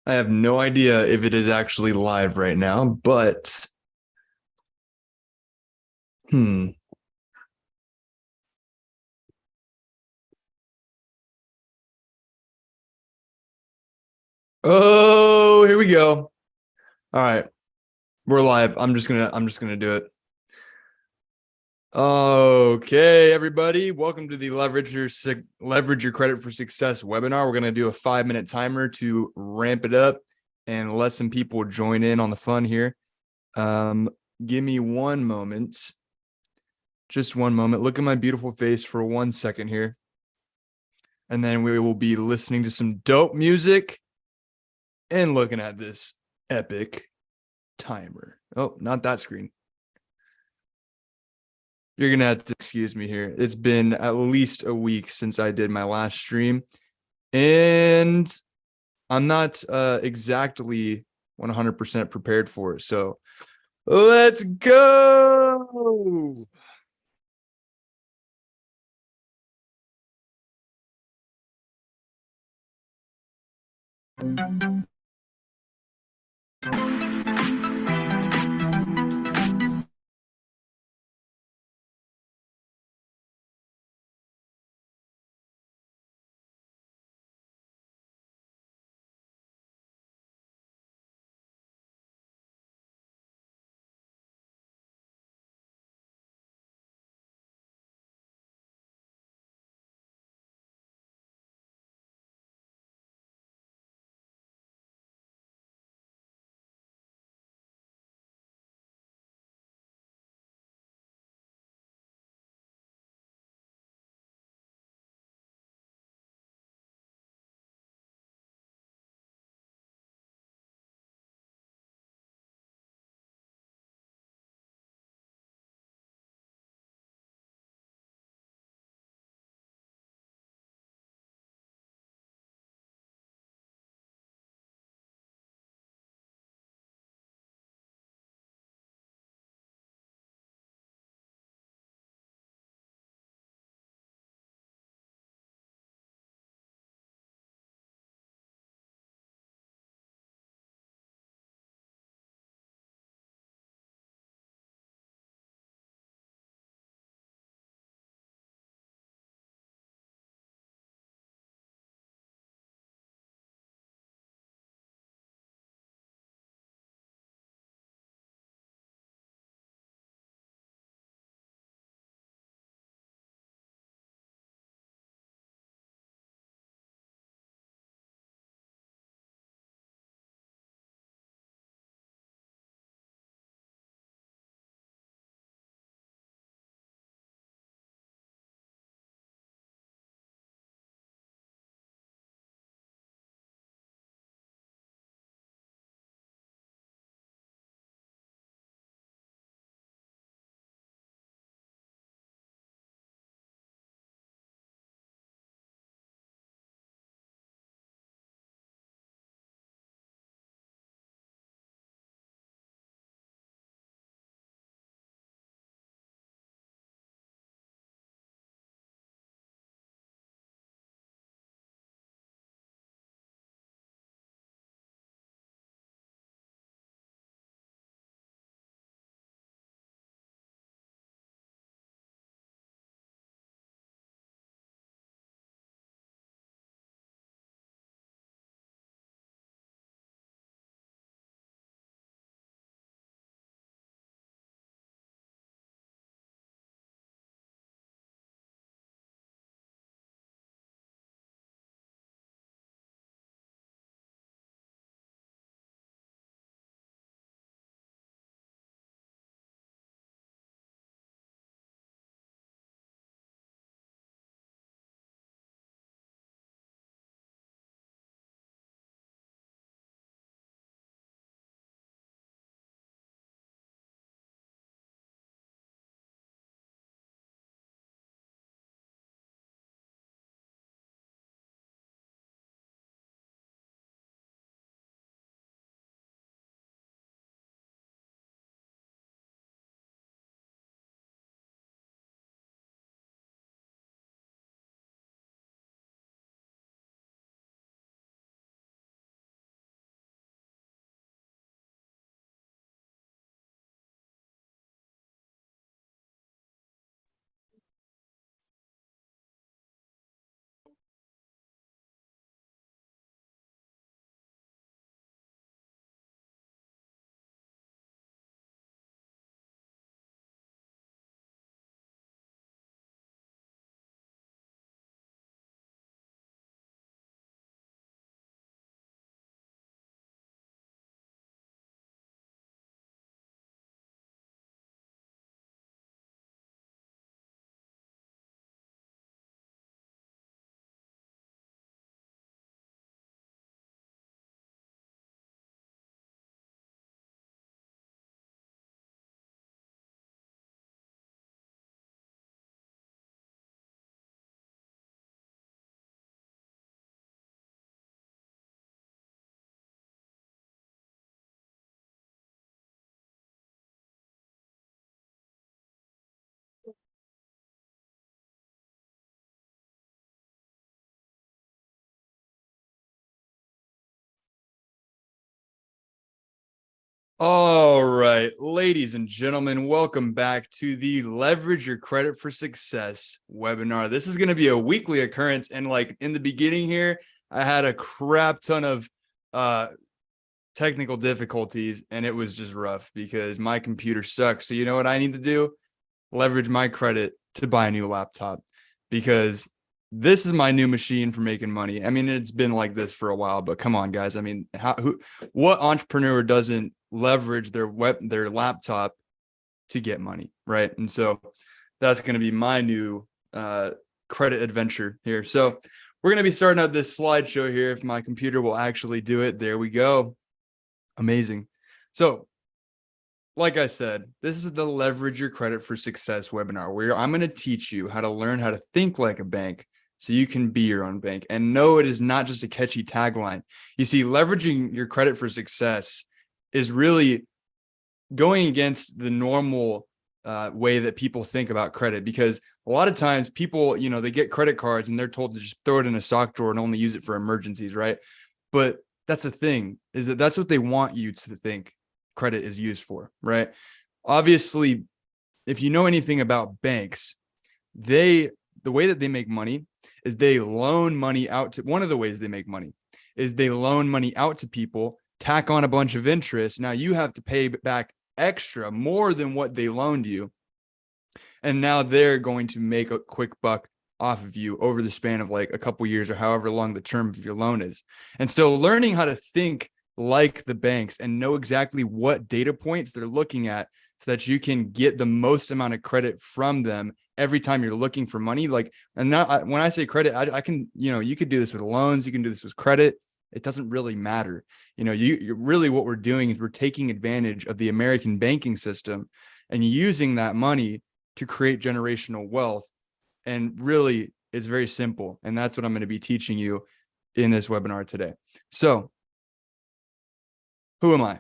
I have no idea if it is actually live right now, but hmm. Oh, here we go. All right, we're live. I'm just gonna do it. Okay, everybody, welcome to the Leverage Your Credit for Success webinar. We're gonna do a 5-minute timer to ramp it up and let some people join in on the fun here. Um, Give me one moment, just one moment. Look at my beautiful face for 1 second here, and then we will be listening to some dope music and looking at this epic timer. Oh, not that screen. You're going to have to excuse me here. It's been at least a week since I did my last stream, and I'm not exactly 100% prepared for it. So let's go. All right, ladies and gentlemen, welcome back to the Leverage Your Credit for Success webinar. This is going to be a weekly occurrence. And like in the beginning here, I had a crap ton of technical difficulties and it was just rough because my computer sucks. So you know what I need to do? Leverage my credit to buy a new laptop because this is my new machine for making money. I mean, it's been like this for a while, but come on, guys. I mean, what entrepreneur doesn't leverage their laptop to get money, right? And so that's going to be my new credit adventure here. So we're going to be starting up this slideshow here. If my computer will actually do it, there we go. Amazing. So like I said, this is the Leverage Your Credit for Success webinar where I'm going to teach you how to learn how to think like a bank so you can be your own bank. And no, it is not just a catchy tagline. You see, leveraging your credit for success is really going against the normal way that people think about credit, because a lot of times people, they get credit cards and they're told to just throw it in a sock drawer and only use it for emergencies, right? But that's the thing, is that that's what they want you to think credit is used for, right? Obviously, if you know anything about banks, the way that they make money is they loan money out to, one of the ways they make money is they loan money out to people, tack on a bunch of interest. Now you have to pay back extra, more than what they loaned you. And now they're going to make a quick buck off of you over the span of like a couple years or however long the term of your loan is. And so learning how to think like the banks and know exactly what data points they're looking at so that you can get the most amount of credit from them every time you're looking for money. Like, and now when I say credit, I can, you could do this with loans, you can do this with credit. It doesn't really matter. You really, what we're doing is we're taking advantage of the American banking system and using that money to create generational wealth. And really, it's very simple. And that's what I'm going to be teaching you in this webinar today. So who am I?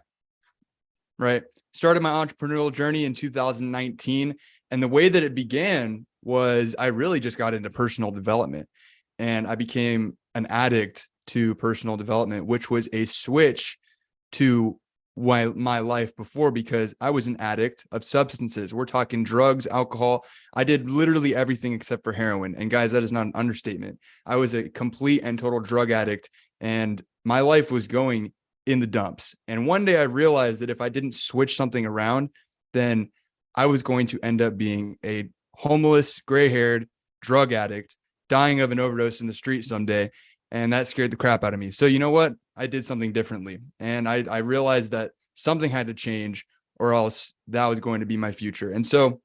Right? Started my entrepreneurial journey in 2019. And the way that it began was I really just got into personal development, and I became an addict to personal development, which was a switch to my life before, because I was an addict of substances. We're talking drugs, alcohol. I did literally everything except for heroin. And guys, that is not an understatement. I was a complete and total drug addict, and my life was going in the dumps. And one day I realized that if I didn't switch something around, then I was going to end up being a homeless, gray-haired drug addict, dying of an overdose in the street someday. And that scared the crap out of me. So you know what? I did something differently. And I realized that something had to change, or else that was going to be my future. And so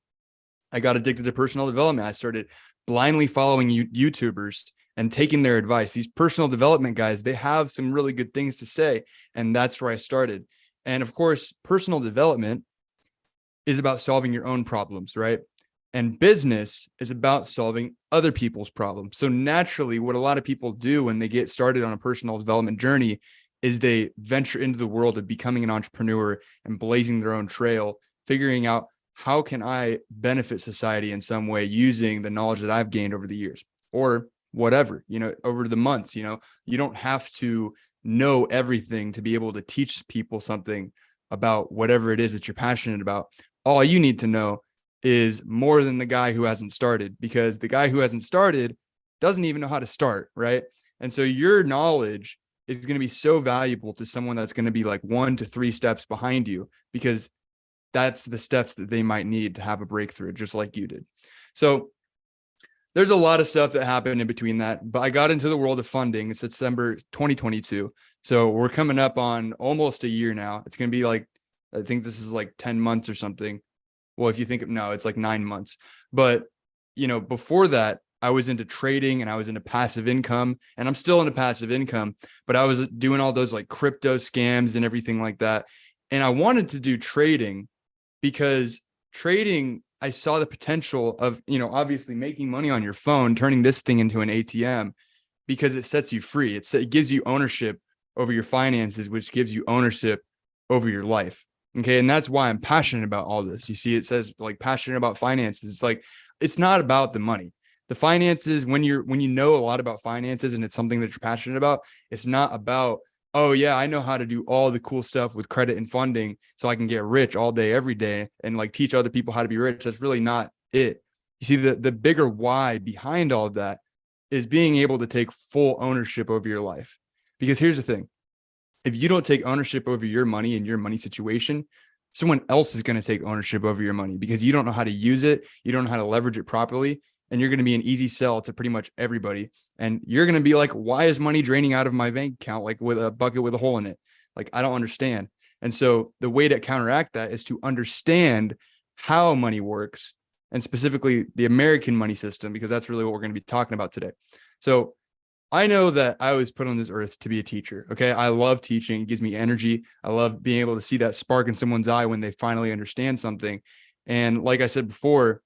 I got addicted to personal development. I started blindly following YouTubers and taking their advice. These personal development guys, they have some really good things to say. And that's where I started. And of course, personal development is about solving your own problems, right? And business is about solving other people's problems. So naturally, what a lot of people do when they get started on a personal development journey is they venture into the world of becoming an entrepreneur and blazing their own trail, figuring out, how can I benefit society in some way using the knowledge that I've gained over the years, or whatever, over the months. You don't have to know everything to be able to teach people something about whatever it is that you're passionate about. All you need to know is more than the guy who hasn't started, because the guy who hasn't started doesn't even know how to start, right? And so your knowledge is going to be so valuable to someone that's going to be like 1 to 3 steps behind you, because that's the steps that they might need to have a breakthrough, just like you did. So there's a lot of stuff that happened in between that, but I got into the world of funding in September 2022. So we're coming up on almost a year now. It's going to be like, I think this is like 10 months or something. Well, if you think no, it's like 9 months. But, before that, I was into trading and I was into passive income, and I'm still into passive income, but I was doing all those like crypto scams and everything like that. And I wanted to do trading because trading, I saw the potential of, obviously making money on your phone, turning this thing into an ATM, because it sets you free. It gives you ownership over your finances, which gives you ownership over your life. Okay. And that's why I'm passionate about all this. You see, it says like passionate about finances. It's like, it's not about the money. The finances, when you know a lot about finances and it's something that you're passionate about, it's not about oh yeah, I know how to do all the cool stuff with credit and funding so I can get rich all day, every day, and like teach other people how to be rich. That's really not it. You see, the bigger why behind all of that is being able to take full ownership over your life. Because here's the thing: if you don't take ownership over your money and your money situation, someone else is going to take ownership over your money because you don't know how to use it. You don't know how to leverage it properly. And you're going to be an easy sell to pretty much everybody. And you're going to be like, why is money draining out of my bank account like with a bucket with a hole in it? Like, I don't understand. And so the way to counteract that is to understand how money works, and specifically the American money system, because that's really what we're going to be talking about today. So I know that I was put on this earth to be a teacher. Okay. I love teaching. It gives me energy. I love being able to see that spark in someone's eye when they finally understand something. And like I said before,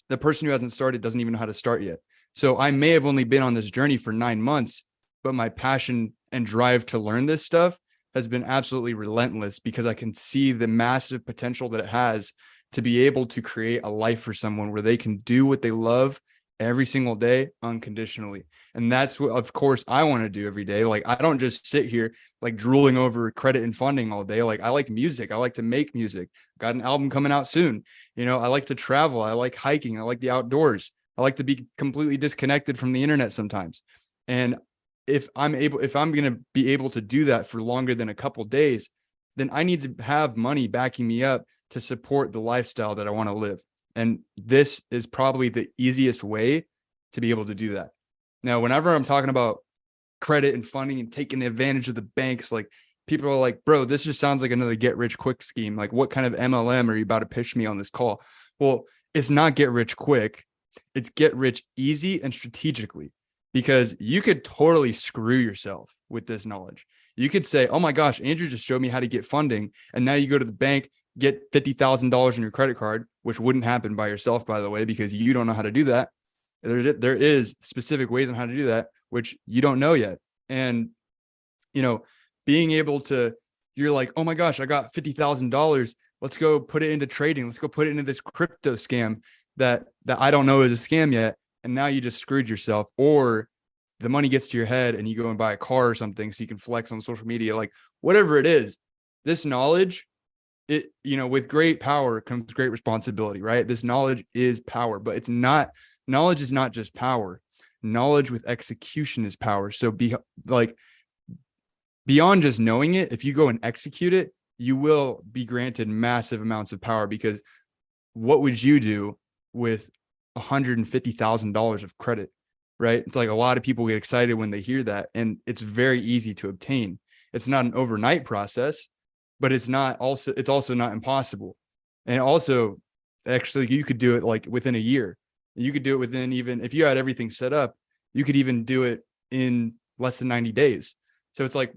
the person who hasn't started doesn't even know how to start yet. So I may have only been on this journey for 9 months, but my passion and drive to learn this stuff has been absolutely relentless because I can see the massive potential that it has to be able to create a life for someone where they can do what they love every single day unconditionally. And that's what, of course, I want to do every day. Like, I don't just sit here like drooling over credit and funding all day. Like, I like music. I like to make music. Got an album coming out soon. I like to travel. I like hiking. I like the outdoors. I like to be completely disconnected from the internet sometimes. And if I'm going to be able to do that for longer than a couple days, then I need to have money backing me up to support the lifestyle that I want to live. And this is probably the easiest way to be able to do that. Now, whenever I'm talking about credit and funding and taking advantage of the banks, like, people are like, bro, this just sounds like another get rich quick scheme. Like, what kind of MLM are you about to pitch me on this call? Well, it's not get rich quick. It's get rich easy and strategically, because you could totally screw yourself with this knowledge. You could say, oh my gosh, Andrew just showed me how to get funding. And now you go to the bank, get $50,000 in your credit card, which wouldn't happen by yourself, by the way, because you don't know how to do that. There is specific ways on how to do that, which you don't know yet. And, being able to, you're like, oh my gosh, I got $50,000. Let's go put it into trading. Let's go put it into this crypto scam that I don't know is a scam yet. And now you just screwed yourself. Or the money gets to your head and you go and buy a car or something so you can flex on social media, like whatever it is. This knowledge, with great power comes great responsibility, right? This knowledge is power, but knowledge is not just power. Knowledge with execution is power. So beyond just knowing it, if you go and execute it, you will be granted massive amounts of power, because what would you do with $150,000 of credit, right? It's like a lot of people get excited when they hear that, and it's very easy to obtain. It's not an overnight process, but it's also not impossible. And also, actually, you could do it like within a year. You could do it within, even if you had everything set up, you could even do it in less than 90 days. So it's like,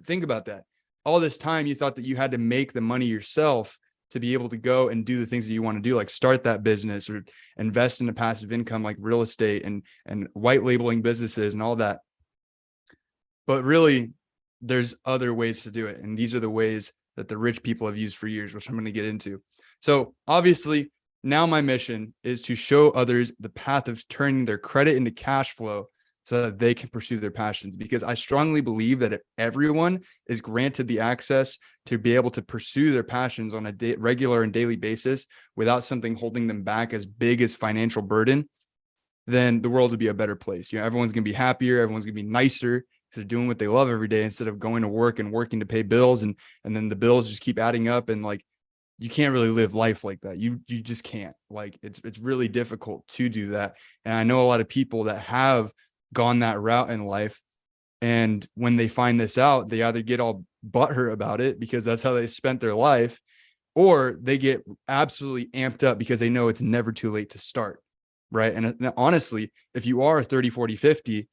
think about that. All this time you thought that you had to make the money yourself to be able to go and do the things that you want to do, like start that business or invest in a passive income like real estate and white labeling businesses and all that. But really, there's other ways to do it. And these are the ways that the rich people have used for years, which I'm going to get into. So obviously, now my mission is to show others the path of turning their credit into cash flow so that they can pursue their passions. Because I strongly believe that if everyone is granted the access to be able to pursue their passions on a regular and daily basis without something holding them back as big as financial burden, then the world would be a better place. Everyone's going to be happier. Everyone's going to be nicer because they're doing what they love every day instead of going to work and working to pay bills. And then the bills just keep adding up. And like, you can't really live life like that. You just can't. Like, it's really difficult to do that. And I know a lot of people that have gone that route in life. And when they find this out, they either get all butthurt about it because that's how they spent their life, or they get absolutely amped up because they know it's never too late to start. Right. And honestly, if you are 30, 40, 50,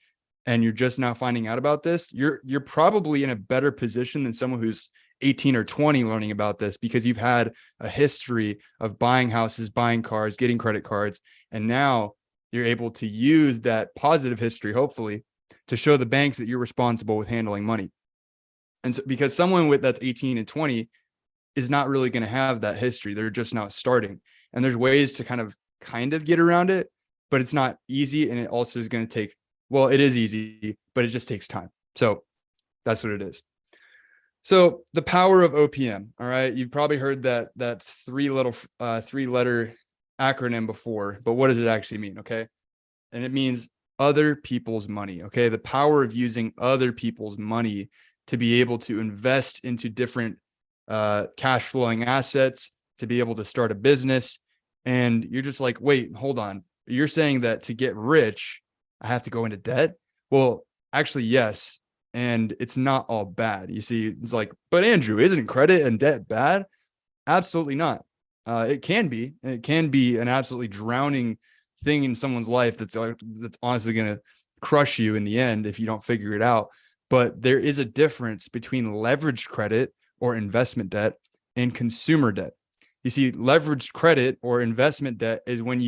and you're just now finding out about this, you're probably in a better position than someone who's 18 or 20 learning about this, because you've had a history of buying houses, buying cars, getting credit cards. And now you're able to use that positive history, hopefully, to show the banks that you're responsible with handling money. And so, because someone that's 18 and 20 is not really going to have that history. They're just now starting. And there's ways to kind of get around it, but it's not easy. And it also is going to take, well, it is easy, but it just takes time. So that's what it is. So the power of OPM. All right. You've probably heard that three letter acronym before, but what does it actually mean? Okay. And it means other people's money. Okay. The power of using other people's money to be able to invest into different cash flowing assets, to be able to start a business. And you're just like, wait, hold on. You're saying that to get rich, I have to go into debt? Well, actually, yes. And it's not all bad. You see, it's like, but Andrew, isn't credit and debt bad? Absolutely not. It can be. It can be an absolutely drowning thing in someone's life that's honestly going to crush you in the end if you don't figure it out. But there is a difference between leveraged credit or investment debt and consumer debt. You see, leveraged credit or investment debt is when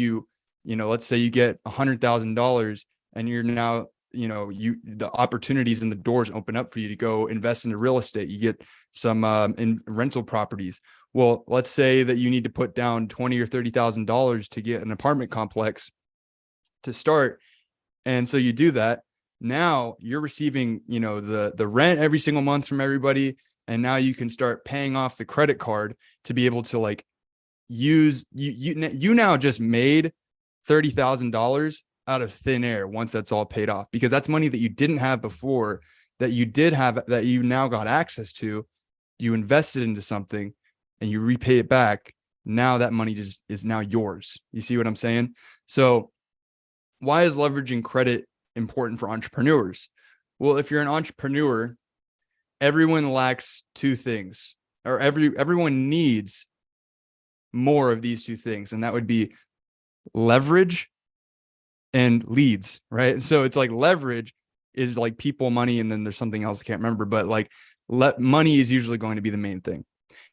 let's say you get $100,000 and you're now, the opportunities and the doors open up for you to go invest into real estate. You get some in rental properties. Well, let's say that you need to put down $20,000 or $30,000 to get an apartment complex to start. And so you do that. Now you're receiving, the rent every single month from everybody. And now you can start paying off the credit card to be able to like use you now just made $30,000 out of thin air once that's all paid off, because that's money that you didn't have before, that you did have, that you now got access to. You invested into something and you repay it back. Now that money just is now yours. You see what I'm saying? So why is leveraging credit important for entrepreneurs? Well, if you're an entrepreneur, everyone lacks two things, or everyone needs more of these two things. And that would be leverage and leads, right? So it's like leverage is like people, money, and then there's something else I can't remember, but like money is usually going to be the main thing.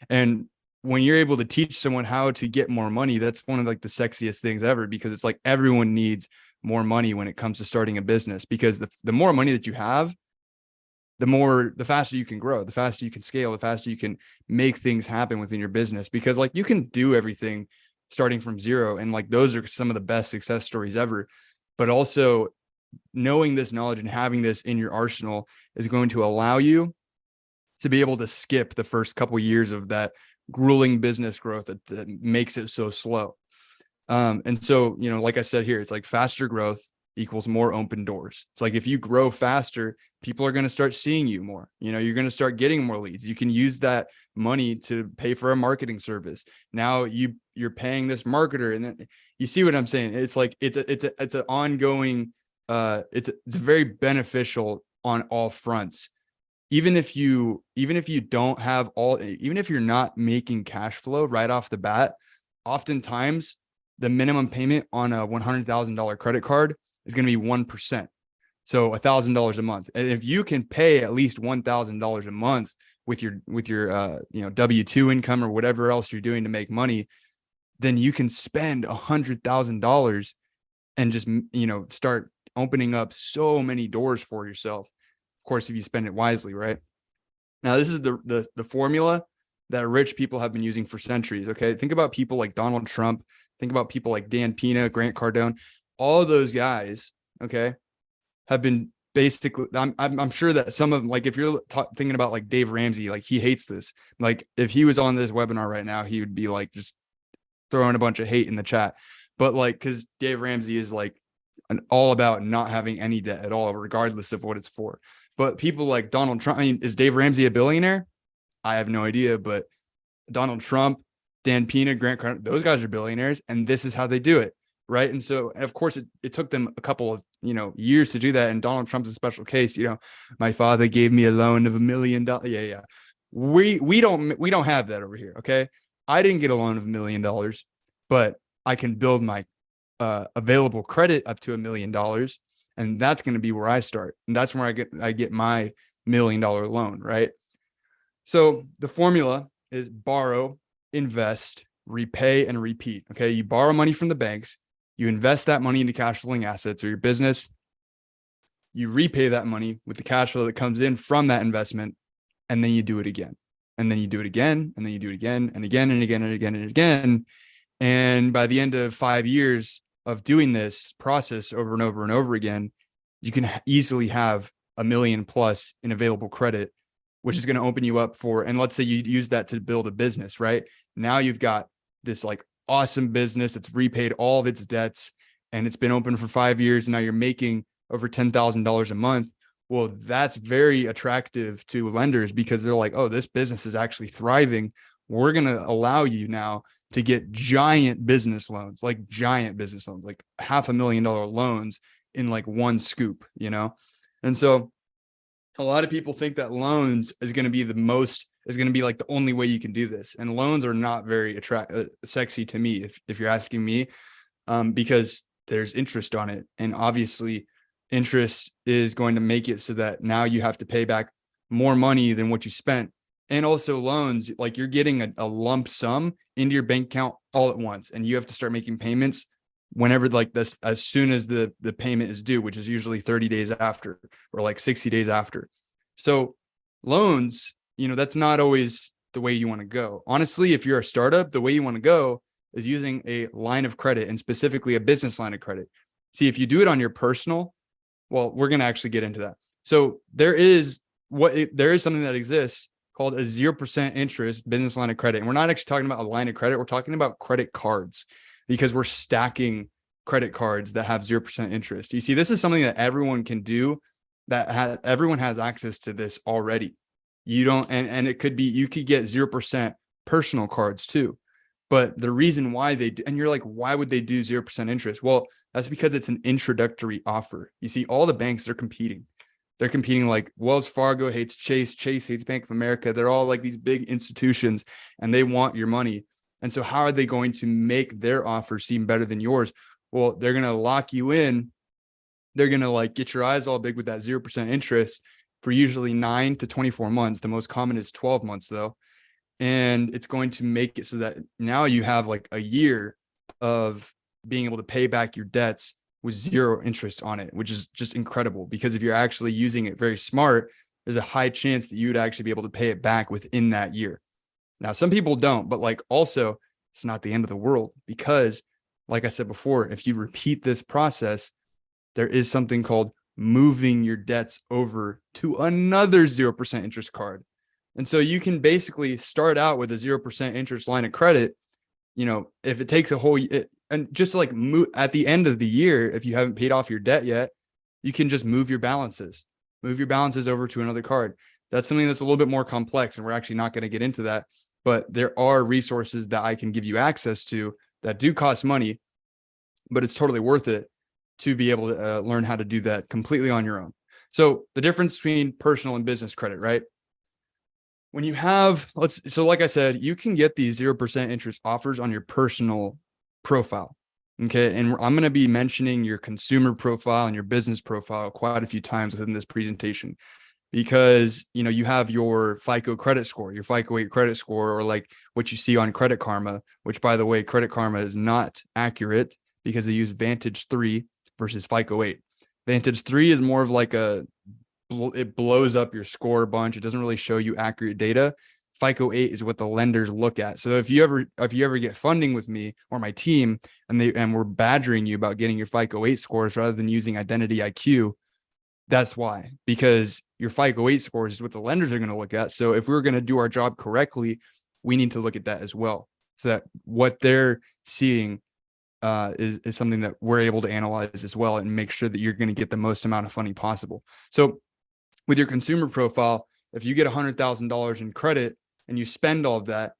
And when you're able to teach someone how to get more money, that's one of like the sexiest things ever, because it's like everyone needs more money when it comes to starting a business, because the more money that you have, the faster you can grow, the faster you can scale, the faster you can make things happen within your business, because like you can do everything starting from zero. And like, those are some of the best success stories ever. But also knowing this knowledge and having this in your arsenal is going to allow you to be able to skip the first couple of years of that grueling business growth that makes it so slow. And so, like I said here, it's like faster growth equals more open doors. It's like if you grow faster, people are going to start seeing you more. You're going to start getting more leads. You can use that money to pay for a marketing service. Now you're paying this marketer, and then you see what I'm saying. It's like it's an ongoing. It's very beneficial on all fronts. Even if you don't have even if you're not making cash flow right off the bat, oftentimes the minimum payment on a $100,000 credit card is going to be 1%. So $1,000 a month. And if you can pay at least $1,000 a month with your W-2 income or whatever else you're doing to make money, then you can spend $100,000 and just, start opening up so many doors for yourself. Of course, if you spend it wisely, right? Now, this is the formula that rich people have been using for centuries. Okay. Think about people like Donald Trump. Think about people like Dan Pena, Grant Cardone. All of those guys, okay, have been basically, I'm sure that some of them, like if you're thinking about like Dave Ramsey, like he hates this. Like if he was on this webinar right now, he would be like just throwing a bunch of hate in the chat. But like, because Dave Ramsey is like all about not having any debt at all, regardless of what it's for. But people like Donald Trump, I mean, is Dave Ramsey a billionaire? I have no idea, but Donald Trump, Dan Pena, Grant Cardone, those guys are billionaires, and this is how they do it, right? And so, of course, it took them a couple of years to do that. And Donald Trump's a special case. My father gave me a loan of $1 million. Yeah. We don't have that over here. Okay, I didn't get a loan of $1 million, but I can build my available credit up to $1 million, and that's going to be where I start, and that's where I get my $1 million loan, right? So the formula is borrow, invest, repay, and repeat. Okay. You borrow money from the banks, you invest that money into cash flowing assets or your business, you repay that money with the cash flow that comes in from that investment, and then you do it again. And then you do it again, and then you do it again, and again, and again, and again, and again. And by the end of 5 years of doing this process over and over and over again, you can easily have $1 million+ in available credit which is going to open you up for, and let's say you use that to build a business, right? Now you've got this like awesome business that's repaid all of its debts and it's been open for 5 years. And now you're making over $10,000 a month. Well, that's very attractive to lenders because they're like, oh, this business is actually thriving. We're going to allow you now to get giant business loans, like $500,000 loans in like one scoop, you know? And so a lot of people think that loans is going to be like the only way you can do this. And loans are not very sexy to me, if you're asking me, because there's interest on it. And obviously interest is going to make it so that now you have to pay back more money than what you spent. And also loans, like you're getting a lump sum into your bank account all at once. And you have to start making payments whenever like this, as soon as the payment is due, which is usually 30 days after or like 60 days after. So loans, that's not always the way you want to go. Honestly, if you're a startup, the way you want to go is using a line of credit, and specifically a business line of credit. See, if you do it on your personal, well, we're going to actually get into that. So there is something that exists called a 0% interest business line of credit. And we're not actually talking about a line of credit. We're talking about credit cards, because we're stacking credit cards that have 0% interest. You see, this is something that everyone can do, everyone has access to this already. You don't, and it could be, you could get 0% personal cards too. But the reason why they do, and you're like, why would they do 0% interest? Well, that's because it's an introductory offer. You see, all the banks are competing. They're competing, like Wells Fargo hates Chase, Chase hates Bank of America. They're all like these big institutions and they want your money. And so how are they going to make their offer seem better than yours? Well, they're going to lock you in. They're going to like get your eyes all big with that 0% interest for usually 9 to 24 months. The most common is 12 months though. And it's going to make it so that now you have like a year of being able to pay back your debts with 0 interest on it, which is just incredible, because if you're actually using it very smart, there's a high chance that you would actually be able to pay it back within that year. Now, some people don't, but like also it's not the end of the world, because like I said before, if you repeat this process, there is something called moving your debts over to another 0% interest card. And so you can basically start out with a 0% interest line of credit. If it takes a whole, and just like at the end of the year, if you haven't paid off your debt yet, you can just move your balances over to another card. That's something that's a little bit more complex, and we're actually not going to get into that. But there are resources that I can give you access to that do cost money, but it's totally worth it to be able to learn how to do that completely on your own. So the difference between personal and business credit, right? When you have, like I said, you can get these 0% interest offers on your personal profile. Okay. And I'm going to be mentioning your consumer profile and your business profile quite a few times within this presentation, because, you have your FICO credit score, your FICO 8 credit score, or like what you see on Credit Karma, which, by the way, Credit Karma is not accurate because they use Vantage 3 versus FICO 8. Vantage 3 is more of like it blows up your score a bunch. It doesn't really show you accurate data. FICO 8 is what the lenders look at. So if you ever get funding with me or my team, and we're badgering you about getting your FICO 8 scores rather than using Identity IQ, that's why, because your FICO 8 scores is what the lenders are going to look at. So if we're going to do our job correctly, we need to look at that as well, so that what they're seeing is something that we're able to analyze as well and make sure that you're going to get the most amount of funding possible. So with your consumer profile, if you get $100,000 in credit and you spend all of that,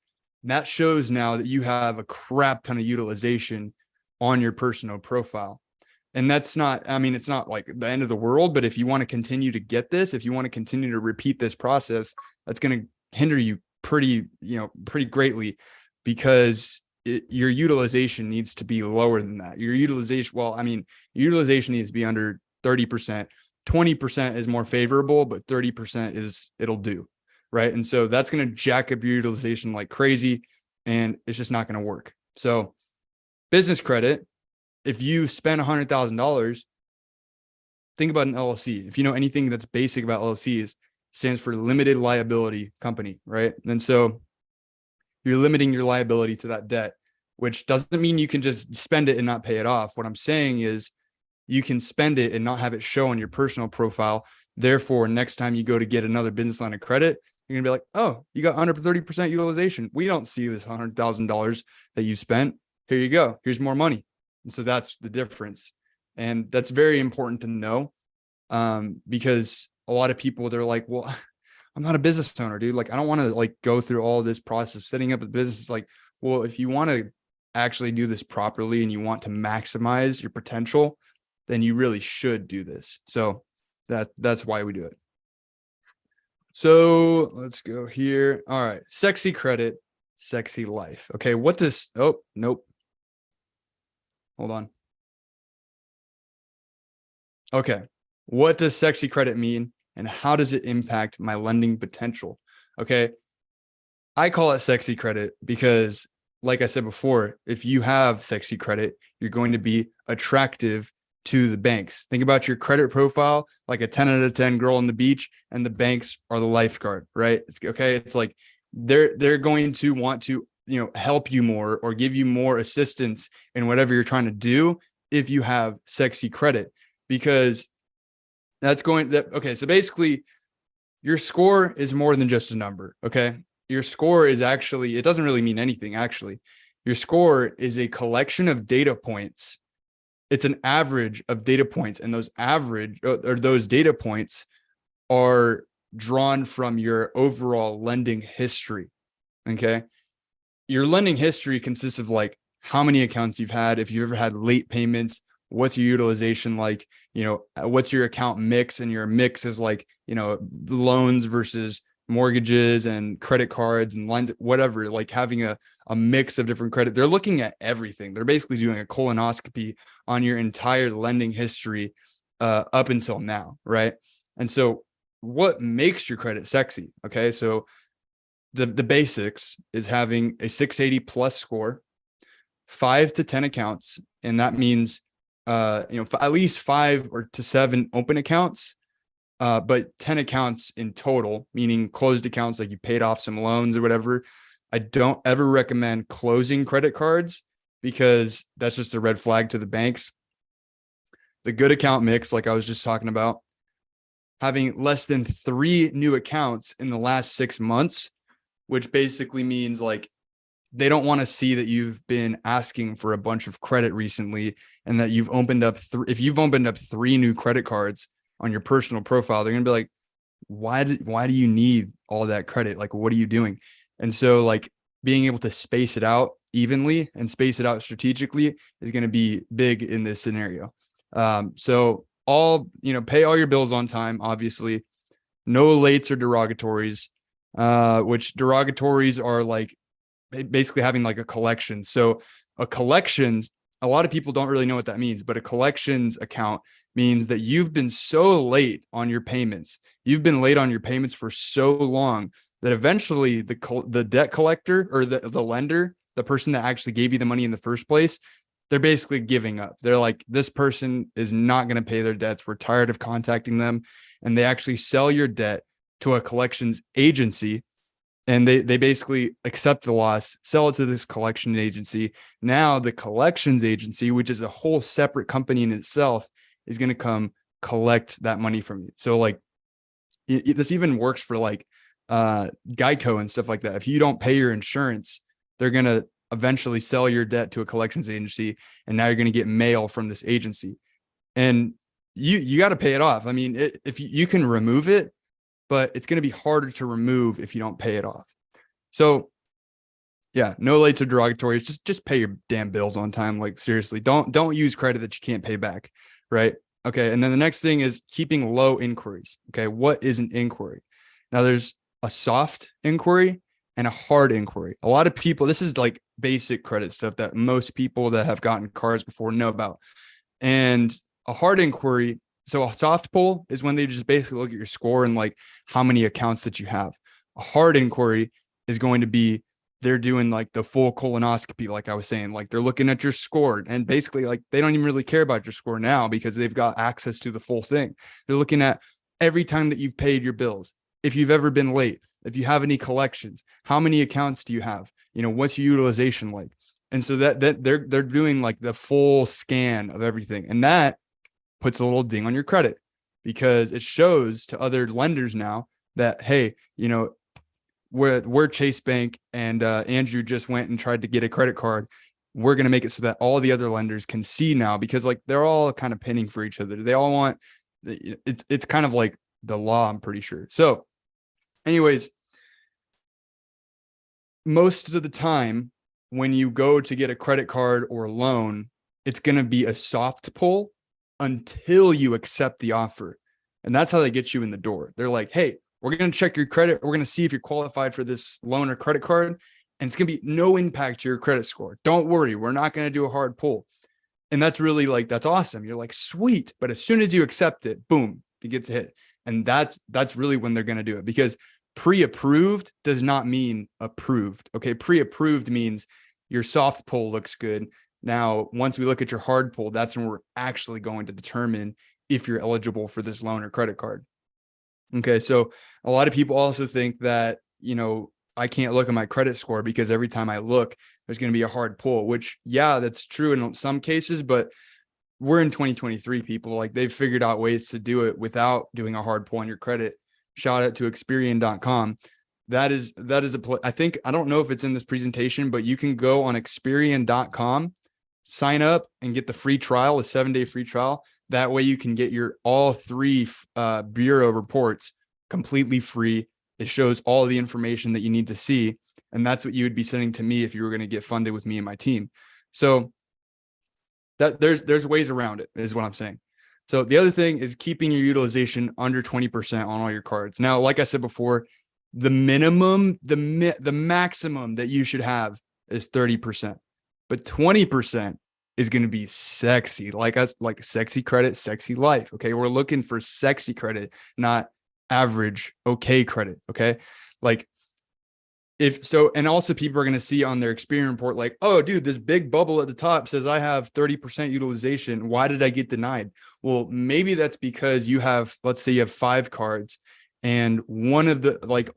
that shows now that you have a crap ton of utilization on your personal profile. And that's not, it's not like the end of the world, but if you want to continue to get this, if you want to continue to repeat this process, that's going to hinder you pretty greatly, because your utilization needs to be lower than that. Your utilization needs to be under 30%. 20% is more favorable, but 30% it'll do, right? And so that's going to jack up your utilization like crazy, and it's just not going to work. So business credit, if you spend $100,000, think about an LLC. If you know anything that's basic about LLCs, stands for limited liability company, right? And so you're limiting your liability to that debt, which doesn't mean you can just spend it and not pay it off. What I'm saying is you can spend it and not have it show on your personal profile. Therefore, next time you go to get another business line of credit, you're going to be like, oh, you got 130% utilization. We don't see this $100,000 that you spent. Here you go. Here's more money. And so that's the difference. And that's very important to know, because a lot of people, they're like, well, I'm not a business owner, dude. Like, I don't want to like go through all this process of setting up a business. It's like, well, if you want to actually do this properly and you want to maximize your potential, then you really should do this. So that's why we do it. So let's go here. All right. Sexy credit, sexy life. Okay. What does, oh, nope. Hold on. Okay. What does sexy credit mean and how does it impact my lending potential? Okay. I call it sexy credit because, like I said before, if you have sexy credit, you're going to be attractive to the banks. Think about your credit profile, like a 10 out of 10 girl on the beach, and the banks are the lifeguard, right? Okay. It's like they're going to want to, help you more or give you more assistance in whatever you're trying to do if you have sexy credit, because okay. So basically your score is more than just a number. Okay. Your score is actually, it doesn't really mean anything. Actually, your score is a collection of data points. It's an average of data points, and those data points are drawn from your overall lending history. Okay. Your lending history consists of like how many accounts you've had, if you've ever had late payments, what's your utilization like, what's your account mix, and your mix is like, loans versus mortgages and credit cards and lines, whatever, like having a mix of different credit. They're looking at everything. They're basically doing a colonoscopy on your entire lending history up until now, right? And so what makes your credit sexy? Okay, so the basics is having a 680 plus score, 5 to 10 accounts, and that means at least 5 or to 7 open accounts, but 10 accounts in total, meaning closed accounts, like you paid off some loans or whatever. I don't ever recommend closing credit cards because that's just a red flag to the banks. The good account mix, like I was just talking about, having less than 3 new accounts in the last 6 months, which basically means like they don't want to see that you've been asking for a bunch of credit recently and that you've opened up if you've opened up 3 new credit cards on your personal profile, they're going to be like, why do you need all that credit? Like, what are you doing? And so like being able to space it out evenly and space it out strategically is going to be big in this scenario. So pay all your bills on time, obviously, no lates or derogatories, which derogatories are like basically having like a collection. So a collections, a lot of people don't really know what that means, but a collections account means that you've been so late on your payments. You've been late on your payments for so long that eventually the debt collector or the lender, the person that actually gave you the money in the first place, they're basically giving up. They're like, this person is not going to pay their debts. We're tired of contacting them. And they actually sell your debt to a collections agency. And they basically accept the loss, sell it to this collection agency. Now the collections agency, which is a whole separate company in itself, is going to come collect that money from you. So like this even works for like Geico and stuff like that. If you don't pay your insurance, they're going to eventually sell your debt to a collections agency. And now you're going to get mail from this agency. And you got to pay it off. I mean, if you can remove it, but it's going to be harder to remove if you don't pay it off. So yeah, no lates or derogatories. Just pay your damn bills on time. Like seriously, don't use credit that you can't pay back. Right. Okay. And then the next thing is keeping low inquiries. Okay. What is an inquiry? Now there's a soft inquiry and a hard inquiry. A lot of people, this is like basic credit stuff that most people that have gotten cars before know about. And a hard inquiry, so a soft pull is when they just basically look at your score and like how many accounts that you have. A hard inquiry is going to be they're doing like the full colonoscopy, like I was saying, like they're looking at your score and basically like they don't even really care about your score now because they've got access to the full thing. They're looking at every time that you've paid your bills, if you've ever been late, if you have any collections, how many accounts do you have? What's your utilization like? And so that they're doing like the full scan of everything. And that puts a little ding on your credit. because it shows to other lenders now that, hey, we're Chase Bank, and Andrew just went and tried to get a credit card. We're going to make it so that all the other lenders can see now, because like they're all kind of pinning for each other. They all want, it's kind of like the law, I'm pretty sure. So anyways, most of the time when you go to get a credit card or a loan, it's going to be a soft pull until you accept the offer. And that's how they get you in the door. They're like, hey, we're going to check your credit. We're going to see if you're qualified for this loan or credit card. And it's going to be no impact to your credit score. Don't worry. We're not going to do a hard pull. And that's really like, that's awesome. You're like, sweet. But as soon as you accept it, boom, it gets a hit. And that's really when they're going to do it, because pre-approved does not mean approved. Okay. Pre-approved means your soft pull looks good. Now, once we look at your hard pull, that's when we're actually going to determine if you're eligible for this loan or credit card. Okay. So a lot of people also think that, I can't look at my credit score because every time I look, there's going to be a hard pull, which, yeah, that's true in some cases, but we're in 2023, people. Like, they've figured out ways to do it without doing a hard pull on your credit. Shout out to Experian.com. That is I think, I don't know if it's in this presentation, but you can go on Experian.com, sign up and get the free trial, a 7-day free trial. That way you can get your all 3 bureau reports completely free. It shows all the information that you need to see. And that's what you would be sending to me if you were going to get funded with me and my team. So that there's ways around it, is what I'm saying. So the other thing is keeping your utilization under 20% on all your cards. Now, like I said before, the minimum, the maximum that you should have is 30%, but 20% is going to be sexy, like sexy credit, sexy life. Okay. We're looking for sexy credit, not average, okay credit. Okay. Like, if so, and also people are going to see on their Experian report, like, oh, dude, this big bubble at the top says I have 30% utilization. Why did I get denied? Well, maybe that's because you have, let's say you have 5 cards, and one of the, like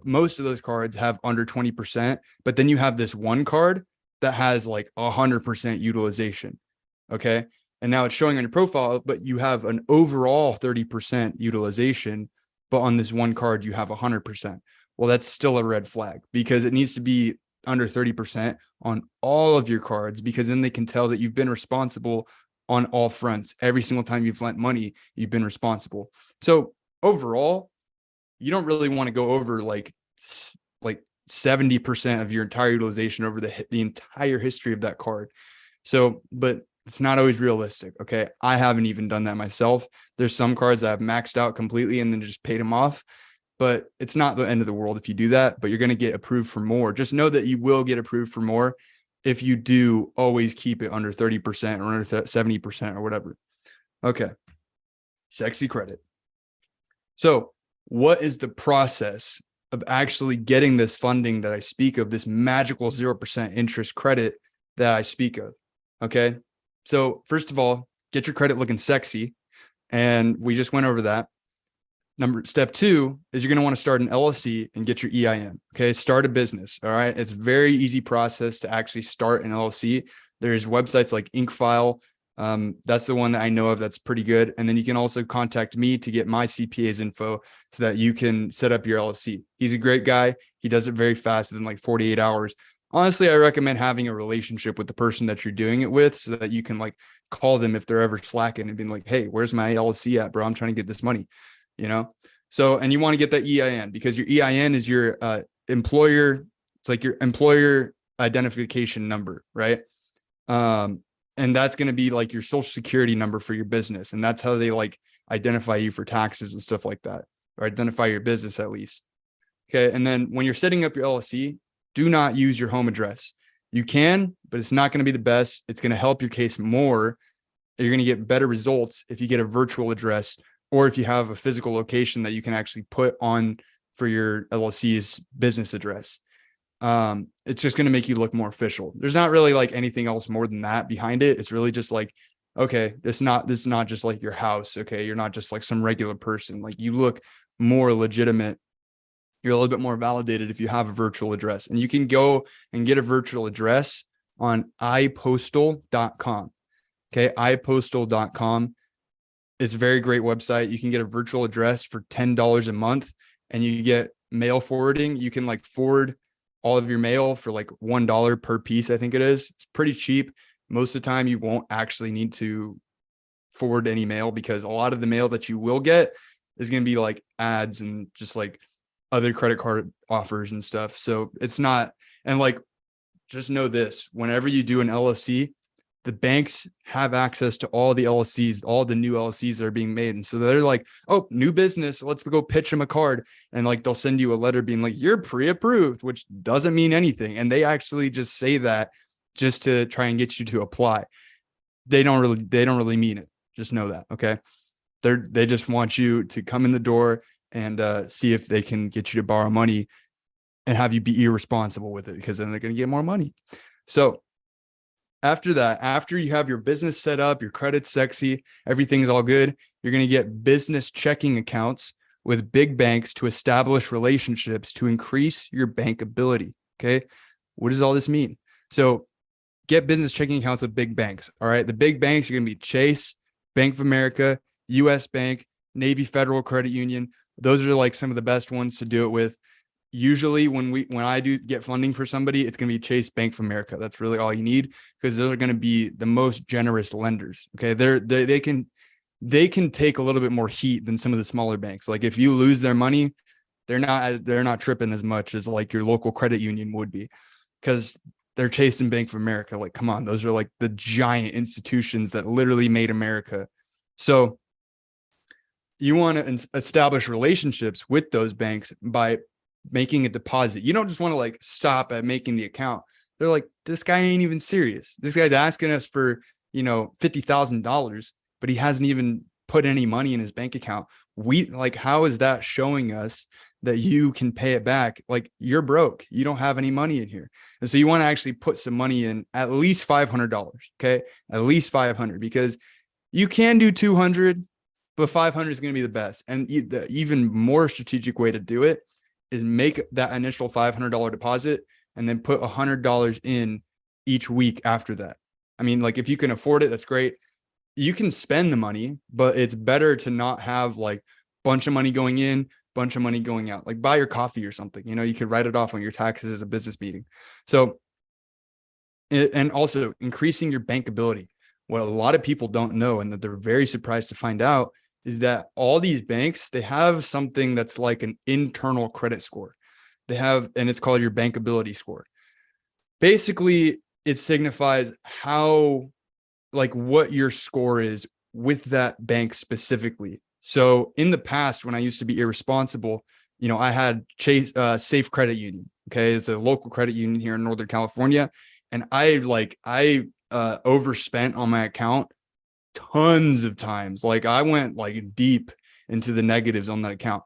most of those cards have under 20%, but then you have this one card that has like 100% utilization. Okay. And now it's showing on your profile, but you have an overall 30% utilization, but on this one card, you have 100%. Well, that's still a red flag, because it needs to be under 30% on all of your cards, because then they can tell that you've been responsible on all fronts. Every single time you've lent money, you've been responsible. So overall, you don't really want to go over like 70% of your entire utilization over the entire history of that card. So, but it's not always realistic. Okay. I haven't even done that myself. There's some cards that I've maxed out completely and then just paid them off. But it's not the end of the world if you do that, but you're going to get approved for more. Just know that you will get approved for more if you do always keep it under 30% or under 70% or whatever. Okay. Sexy credit. So what is the process of actually getting this funding that I speak of, this magical 0% interest credit that I speak of? Okay. So first of all, get your credit looking sexy. And we just went over that. Step 2 is you're going to want to start an LLC and get your EIN. Okay. Start a business. All right. It's a very easy process to actually start an LLC. There's websites like Inkfile. That's the one that I know of that's pretty good. And then you can also contact me to get my CPA's info so that you can set up your LLC. He's a great guy. He does it very fast, within like 48 hours. Honestly, I recommend having a relationship with the person that you're doing it with, so that you can like call them if they're ever slacking and being like, hey, where's my LLC at, bro? I'm trying to get this money. So, and you want to get that EIN, because your EIN is your employer. It's like your employer identification number, right? And that's going to be like your social security number for your business. And that's how they like identify you for taxes and stuff like that, or identify your business at least. Okay. And then when you're setting up your LLC, do not use your home address. You can, but it's not going to be the best. It's going to help your case more. You're going to get better results if you get a virtual address, or if you have a physical location that you can actually put on for your LLC's business address. It's just going to make you look more official. There's not really like anything else more than that behind it. It's really just like, okay, this is not just like your house. Okay. You're not just like some regular person. Like, you look more legitimate. You're a little bit more validated if you have a virtual address, and you can go and get a virtual address on ipostal.com. Okay. ipostal.com. It's a very great website. You can get a virtual address for $10 a month, and you get mail forwarding. You can like forward all of your mail for like $1 per piece, I think it is. It's pretty cheap. Most of the time, you won't actually need to forward any mail, because a lot of the mail that you will get is going to be like ads and just like other credit card offers and stuff. So it's not, and like, just know this, whenever you do an LLC, the banks have access to all the LLCs, all the new LLCs that are being made. And so they're like, oh, new business, let's go pitch them a card. And like, they'll send you a letter being like, you're pre-approved, which doesn't mean anything. And they actually just say that just to try and get you to apply. They don't really mean it. Just know that. Okay. They just want you to come in the door and see if they can get you to borrow money and have you be irresponsible with it, because then they're going to get more money. So after that, after you have your business set up, your credit's sexy, everything's all good, you're going to get business checking accounts with big banks to establish relationships to increase your bankability. Okay. What does all this mean? So get business checking accounts with big banks. All right. The big banks are going to be Chase, Bank of America, US Bank, Navy Federal Credit Union. Those are like some of the best ones to do it with. Usually when I do get funding for somebody, it's going to be Chase, Bank of America. That's really all you need, because those are going to be the most generous lenders. Okay. They can take a little bit more heat than some of the smaller banks. Like if you lose their money, they're not tripping as much as like your local credit union would be, because they're Chase and Bank of America. Like, come on, those are like the giant institutions that literally made America. So you want to establish relationships with those banks by making a deposit. You don't just want to like stop at making the account. They're like, this guy ain't even serious. This guy's asking us for, $50,000, but he hasn't even put any money in his bank account. How is that showing us that you can pay it back? Like, you're broke. You don't have any money in here. And so you want to actually put some money in, at least $500. Okay. At least 500, because you can do 200, but 500 is going to be the best. And the even more strategic way to do it is make that initial $500 deposit and then put $100 in each week after that. I mean, like, if you can afford it, that's great. You can spend the money, but it's better to not have like bunch of money going in, bunch of money going out. Like, buy your coffee or something, you could write it off on your taxes as a business meeting. So, and also increasing your bankability. What a lot of people don't know, and that they're very surprised to find out, is that all these banks, they have something that's like an internal credit score. And it's called your bankability score. Basically, it signifies what your score is with that bank specifically. So in the past, when I used to be irresponsible, I had Chase, Safe Credit Union. Okay. It's a local credit union here in Northern California. And I overspent on my account tons of times. Like, I went like deep into the negatives on that account.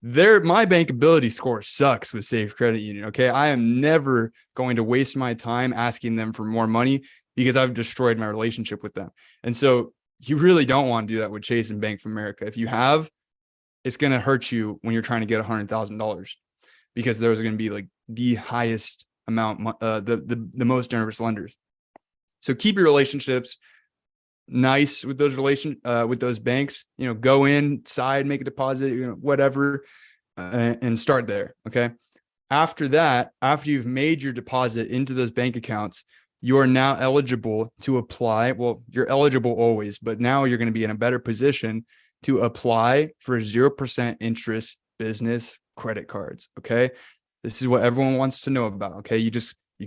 My bankability score sucks with Safe Credit Union. Okay. I am never going to waste my time asking them for more money, because I've destroyed my relationship with them. And so you really don't want to do that with Chase and Bank of America. If you have, it's going to hurt you when you're trying to get $100,000, because those are going to be like the highest amount, the most generous lenders. So keep your relationships nice with those banks. Go inside, make a deposit, whatever, and start there. Okay. After that, after you've made your deposit into those bank accounts, you are now eligible to apply. Well, you're eligible always, but now you're going to be in a better position to apply for 0% interest business credit cards. Okay. This is what everyone wants to know about. Okay. You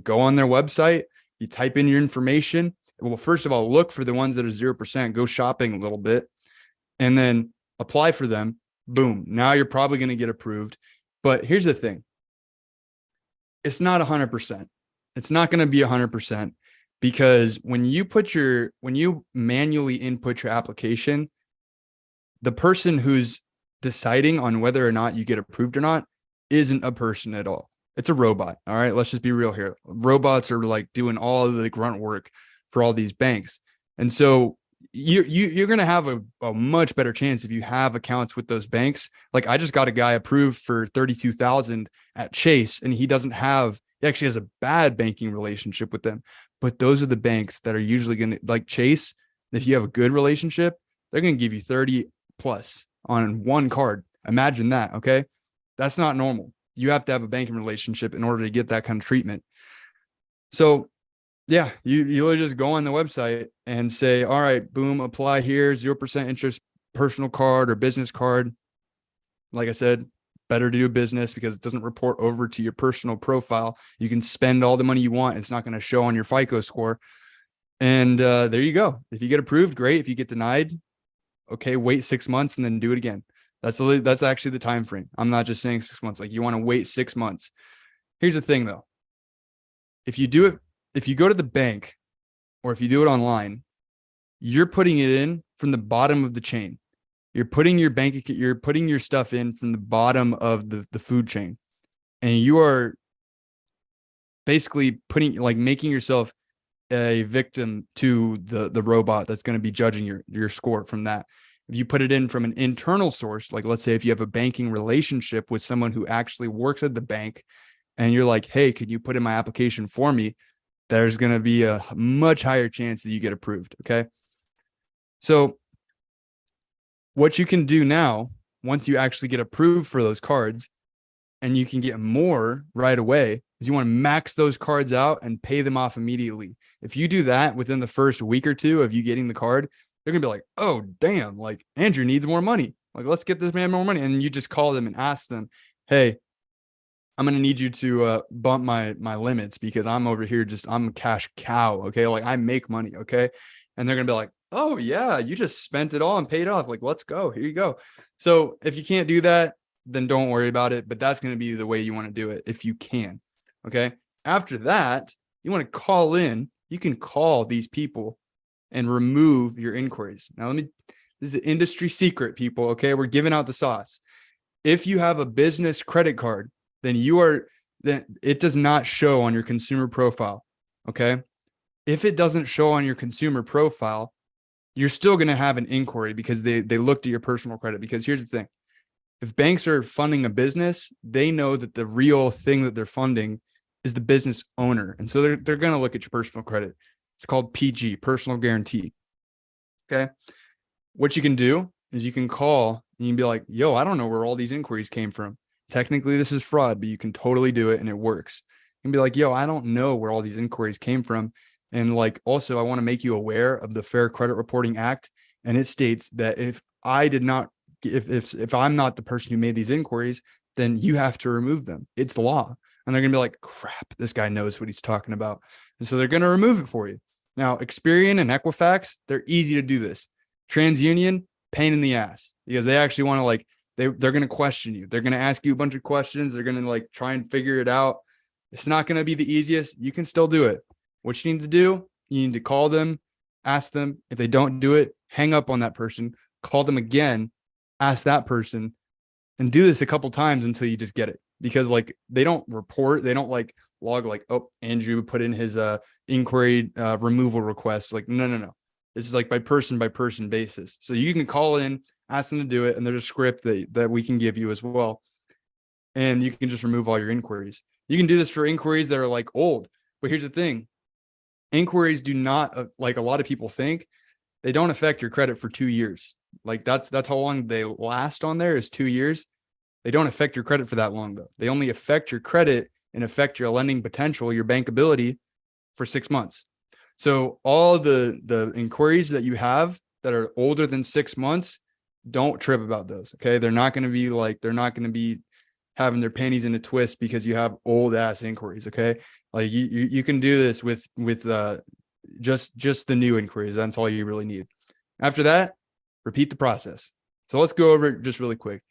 go on their website, you type in your information. Well, first of all, look for the ones that are 0%, go shopping a little bit, and then apply for them. Boom. Now you're probably going to get approved. But here's the thing. It's not 100%. It's not going to be 100%, because when you manually input your application, the person who's deciding on whether or not you get approved or not isn't a person at all. It's a robot. All right. Let's just be real here. Robots are like doing all of the grunt work for all these banks. And so you're going to have a much better chance if you have accounts with those banks. Like, I just got a guy approved for $32,000 at Chase, and he actually has a bad banking relationship with them. But those are the banks that are usually going to, like Chase, if you have a good relationship, they're going to give you 30 plus on one card. Imagine that. Okay. That's not normal. You have to have a banking relationship in order to get that kind of treatment. So yeah, you literally just go on the website and say, all right, boom, apply here, 0% interest personal card or business card. Like I said, better to do business because it doesn't report over to your personal profile. You can spend all the money you want. It's not going to show on your FICO score. And there you go. If you get approved, great. If you get denied, okay, wait 6 months and then do it again. That's actually the time frame. I'm not just saying 6 months. Like you want to wait 6 months. Here's the thing though. If you go to the bank or if you do it online, you're putting it in from the bottom of the chain. You're putting your stuff in from the bottom of the food chain. And you are basically making yourself a victim to the robot that's going to be judging your score from that. If you put it in from an internal source, like let's say if you have a banking relationship with someone who actually works at the bank and you're like, hey, could you put in my application for me? There's going to be a much higher chance that you get approved. Okay. So what you can do now, once you actually get approved for those cards and you can get more right away, is you want to max those cards out and pay them off immediately. If you do that within the first week or two of you getting the card, they're going to be like, oh, damn, like Andrew needs more money. Like, let's get this man more money. And you just call them and ask them, hey, I'm going to need you to bump my limits because I'm over here I'm a cash cow. Okay. Like I make money. Okay. And they're going to be like, oh yeah, you just spent it all and paid off. Like, let's go. Here you go. So if you can't do that, then don't worry about it. But that's going to be the way you want to do it if you can. Okay. After that, you want to call in. You can call these people and remove your inquiries. Now, this is an industry secret, people. Okay. We're giving out the sauce. If you have a business credit card, then it does not show on your consumer profile. Okay. If it doesn't show on your consumer profile, you're still going to have an inquiry because they looked at your personal credit. Because here's the thing. If banks are funding a business, they know that the real thing that they're funding is the business owner. And so they're going to look at your personal credit. It's called PG, personal guarantee. Okay. What you can do is you can call and you can be like, yo, I don't know where all these inquiries came from. Technically, this is fraud, but you can totally do it and it works. You can be like, yo, I don't know where all these inquiries came from. And like, also, I want to make you aware of the Fair Credit Reporting Act. And it states that if I'm not the person who made these inquiries, then you have to remove them. It's law. And they're going to be like, crap, this guy knows what he's talking about. And so they're going to remove it for you. Now, Experian and Equifax, they're easy to do this. TransUnion, pain in the ass because they actually want to they're going to question you. They're going to ask you a bunch of questions. They're going to try and figure it out. It's not going to be the easiest. You can still do it. What you need to do, you need to call them, ask them. If they don't do it, hang up on that person, call them again, ask that person, and do this a couple times until you just get it. Because they don't report, they don't log oh, Andrew put in his inquiry removal request. No. This is by person basis. So you can call in, ask them to do it, and there's a script that we can give you as well. And you can just remove all your inquiries. You can do this for inquiries that are old. But here's the thing. Inquiries do not, like a lot of people think, they don't affect your credit for 2 years. That's how long they last on there is 2 years. They don't affect your credit for that long though. They only affect your credit and affect your lending potential, your bankability for 6 months. So all the inquiries that you have that are older than 6 months, don't trip about those. Okay. They're not going to be having their panties in a twist because you have old ass inquiries. Okay. You can do this with just the new inquiries. That's all you really need. After that, repeat the process. So let's go over it just really quick.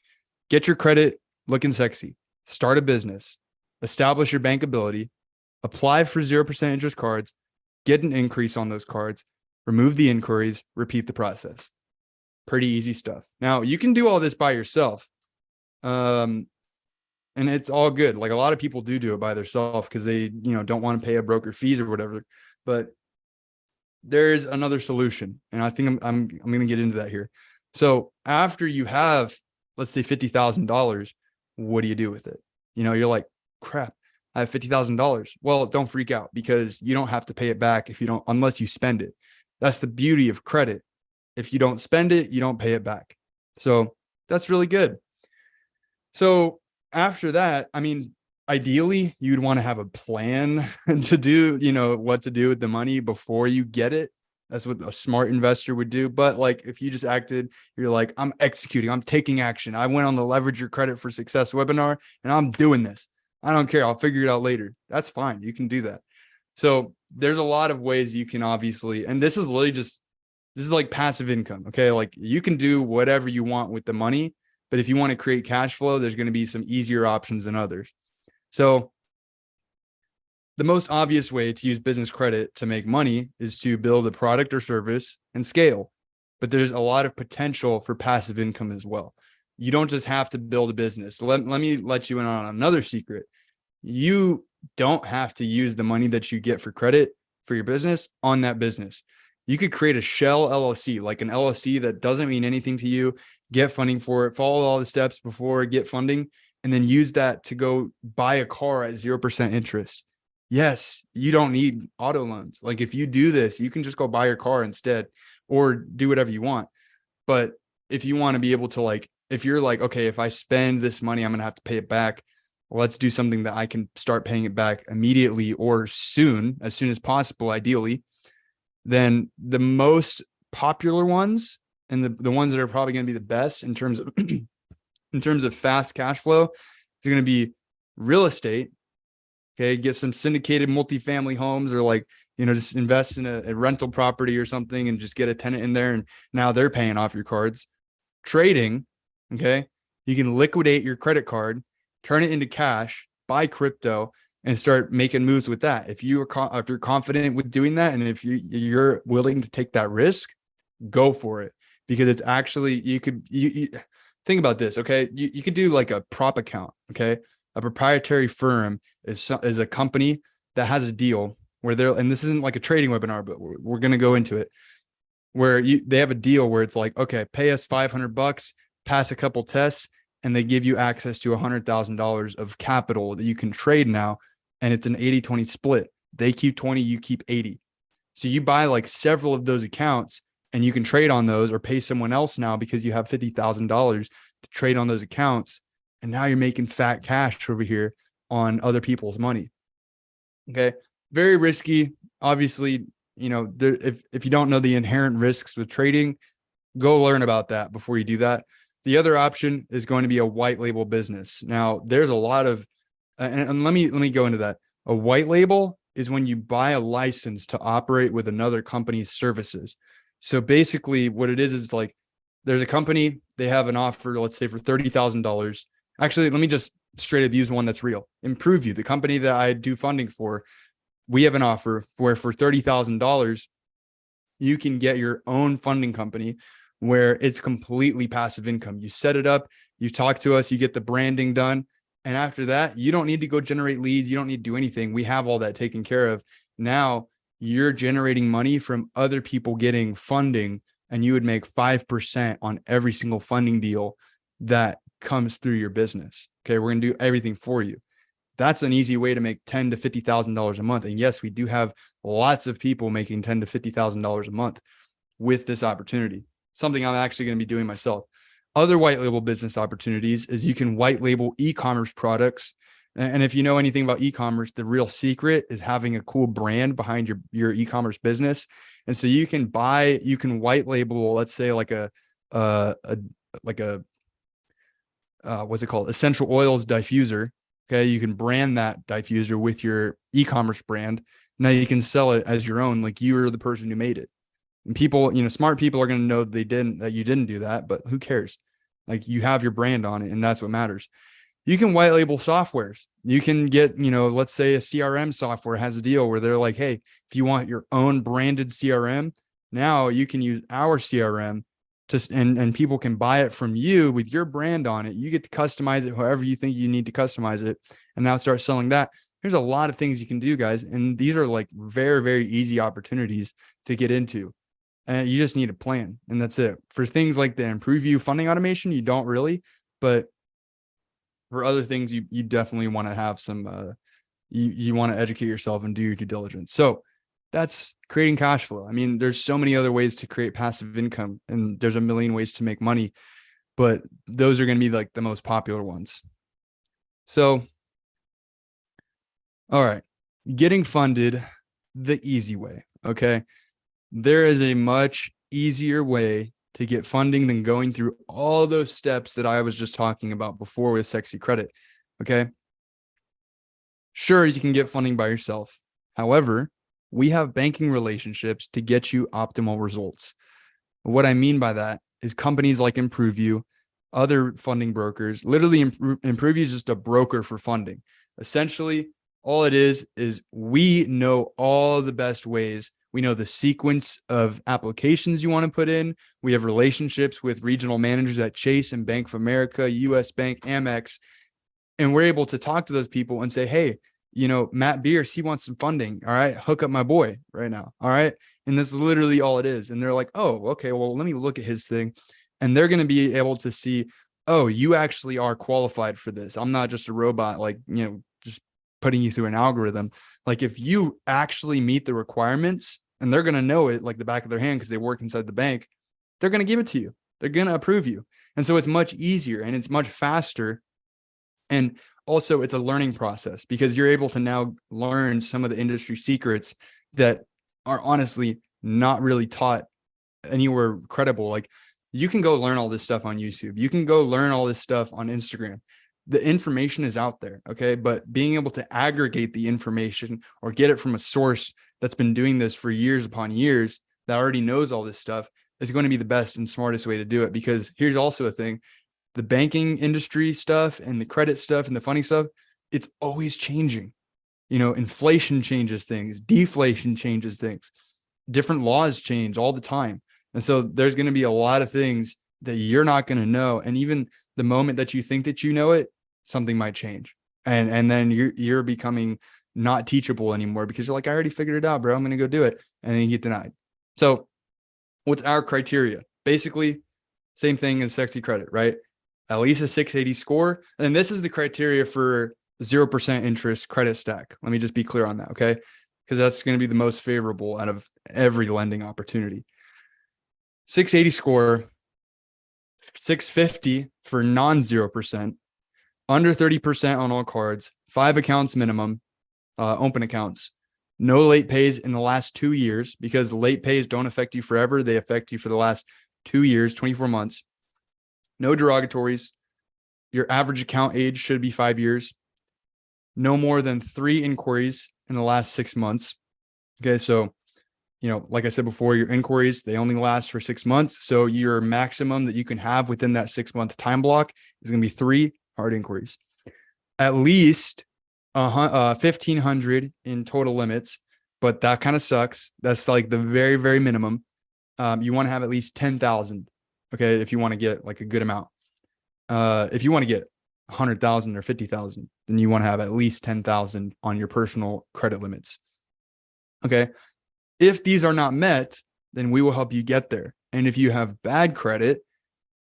Get your credit looking sexy, start a business, establish your bankability, apply for 0% interest cards, get an increase on those cards, remove the inquiries, repeat the process. Pretty easy stuff. Now you can do all this by yourself. And it's all good. A lot of people do it by themselves because they, don't want to pay a broker fees or whatever, but there is another solution. And I think I'm going to get into that here. So after you have, let's say $50,000, what do you do with it? You're like, crap, I have $50,000. Well, don't freak out because you don't have to pay it back unless you spend it. That's the beauty of credit. If you don't spend it, you don't pay it back. So that's really good. So after that, I mean, ideally you'd want to have a plan to do, what to do with the money before you get it. That's what a smart investor would do. But like, if you just acted, you're like, I'm executing, I'm taking action. I went on the Leverage Your Credit for Success webinar and I'm doing this. I don't care. I'll figure it out later. That's fine. You can do that. So there's a lot of ways you can obviously, and this is like passive income. Okay. Like you can do whatever you want with the money, but if you want to create cash flow, there's going to be some easier options than others. So the most obvious way to use business credit to make money is to build a product or service and scale. But there's a lot of potential for passive income as well. You don't just have to build a business. Let me let you in on another secret. You don't have to use the money that you get for credit for your business on that business. You could create a shell LLC, like an LLC that doesn't mean anything to you, get funding for it, follow all the steps before get funding, and then use that to go buy a car at 0% interest. Yes, you don't need auto loans. Like if you do this, you can just go buy your car instead or do whatever you want. But if you want to be able to like, if you're like, okay, if I spend this money, I'm going to have to pay it back. Let's do something that I can start paying it back immediately or soon, as soon as possible, ideally. Then the most popular ones and the ones that are probably going to be the best in terms of fast cash flow is going to be real estate. Okay, get some syndicated multifamily homes, or like, just invest in a rental property or something and just get a tenant in there, and now they're paying off your cards. Trading, okay, you can liquidate your credit card, turn it into cash, buy crypto, and start making moves with that. If you're confident with doing that, and if you're willing to take that risk, go for it, because it's actually, you think about this. Okay, you could do like a prop account. Okay, a proprietary firm is a company that has a deal where they're, and this isn't like a trading webinar, but we're going to go into it, where they have a deal where it's like, okay, pay us $500, pass a couple tests, and they give you access to $100,000 of capital that you can trade now. And it's an 80-20 split. They keep 20, you keep 80. So you buy like several of those accounts and you can trade on those or pay someone else now because you have $50,000 to trade on those accounts. And now you're making fat cash over here on other people's money. Okay. Very risky. Obviously, if you don't know the inherent risks with trading, go learn about that before you do that. The other option is going to be a white label business. Now, there's a lot of, and let me go into that. A white label is when you buy a license to operate with another company's services. So basically what it is like, there's a company, they have an offer, let's say for $30,000. Actually, let me just straight up use one that's real. Improve You, the company that I do funding for, we have an offer where for $30,000, you can get your own funding company where it's completely passive income. You set it up, you talk to us, you get the branding done. And after that, you don't need to go generate leads. You don't need to do anything. We have all that taken care of. Now you're generating money from other people getting funding, and you would make 5% on every single funding deal that comes through your business. Okay. We're going to do everything for you. That's an easy way to make $10,000 to $50,000 a month. And yes, we do have lots of people making $10,000 to $50,000 a month with this opportunity. Something I'm actually going to be doing myself. Other white label business opportunities is you can white label e-commerce products. And if you know anything about e-commerce, the real secret is having a cool brand behind your e-commerce business. And so you can white label, let's say like what's it called? Essential oils diffuser. Okay. You can brand that diffuser with your e-commerce brand. Now you can sell it as your own, like you are the person who made it. And people, smart people are going to know that you didn't do that, but who cares? Like you have your brand on it, and that's what matters. You can white label softwares. You can get, let's say a CRM software has a deal where they're like, hey, if you want your own branded CRM, now you can use our CRM and people can buy it from you with your brand on it. You get to customize it however you think you need to customize it, and now start selling that. There's a lot of things you can do, guys. And these are like very, very easy opportunities to get into. And you just need a plan, and that's it. For things like the Improve You funding automation, you don't really, but for other things, you definitely want to have some, you want to educate yourself and do your due diligence. So that's creating cash flow. I mean, there's so many other ways to create passive income, and there's a million ways to make money, but those are going to be like the most popular ones. So, all right, getting funded the easy way. Okay. There is a much easier way to get funding than going through all those steps that I was just talking about before with Sexy Credit. Okay. Sure, you can get funding by yourself. However, we have banking relationships to get you optimal results. What I mean by that is companies like ImproveU, other funding brokers. Literally, ImproveU is just a broker for funding. Essentially, all it is we know all the best ways. We know the sequence of applications you want to put in. We have relationships with regional managers at Chase and Bank of America, US Bank, Amex, and we're able to talk to those people and say, hey, Matt Beers, he wants some funding. All right, hook up my boy right now. All right. And this is literally all it is. And they're like, oh, okay, well, let me look at his thing. And they're going to be able to see, oh, you actually are qualified for this. I'm not just a robot, like, just putting you through an algorithm. Like, if you actually meet the requirements, and they're going to know it like the back of their hand because they work inside the bank, they're going to give it to you. They're going to approve you. And so it's much easier and it's much faster. And also it's a learning process because you're able to now learn some of the industry secrets that are honestly not really taught anywhere credible. Like, you can go learn all this stuff on YouTube. You can go learn all this stuff on Instagram. The information is out there. Okay. But being able to aggregate the information or get it from a source that's been doing this for years upon years that already knows all this stuff is going to be the best and smartest way to do it. Because here's also a thing. The banking industry stuff and the credit stuff and the funding stuff, it's always changing. Inflation changes things, deflation changes things, different laws change all the time. And so there's going to be a lot of things that you're not going to know. And even the moment that you think that you know it, something might change. And then you're becoming not teachable anymore because you're like, I already figured it out, bro. I'm going to go do it. And then you get denied. So what's our criteria? Basically, same thing as Sexy Credit, right? At least a 680 score. And this is the criteria for 0% interest credit stack. Let me just be clear on that, okay? Because that's going to be the most favorable out of every lending opportunity. 680 score, 650 for non-0%, under 30% on all cards, 5 accounts minimum, open accounts, no late pays in the last 2 years, because late pays don't affect you forever. They affect you for the last 2 years, 24 months. No derogatories. Your average account age should be 5 years. No more than 3 inquiries in the last 6 months. Okay, so, like I said before, your inquiries, they only last for 6 months. So your maximum that you can have within that 6-month time block is going to be 3 hard inquiries. At least 1,500 in total limits, but that kind of sucks. That's like the very, very minimum. You want to have at least 10,000. Okay, if you want to get like a good amount. If you want to get 100,000 or 50,000, then you want to have at least 10,000 on your personal credit limits. Okay. If these are not met, then we will help you get there. And if you have bad credit,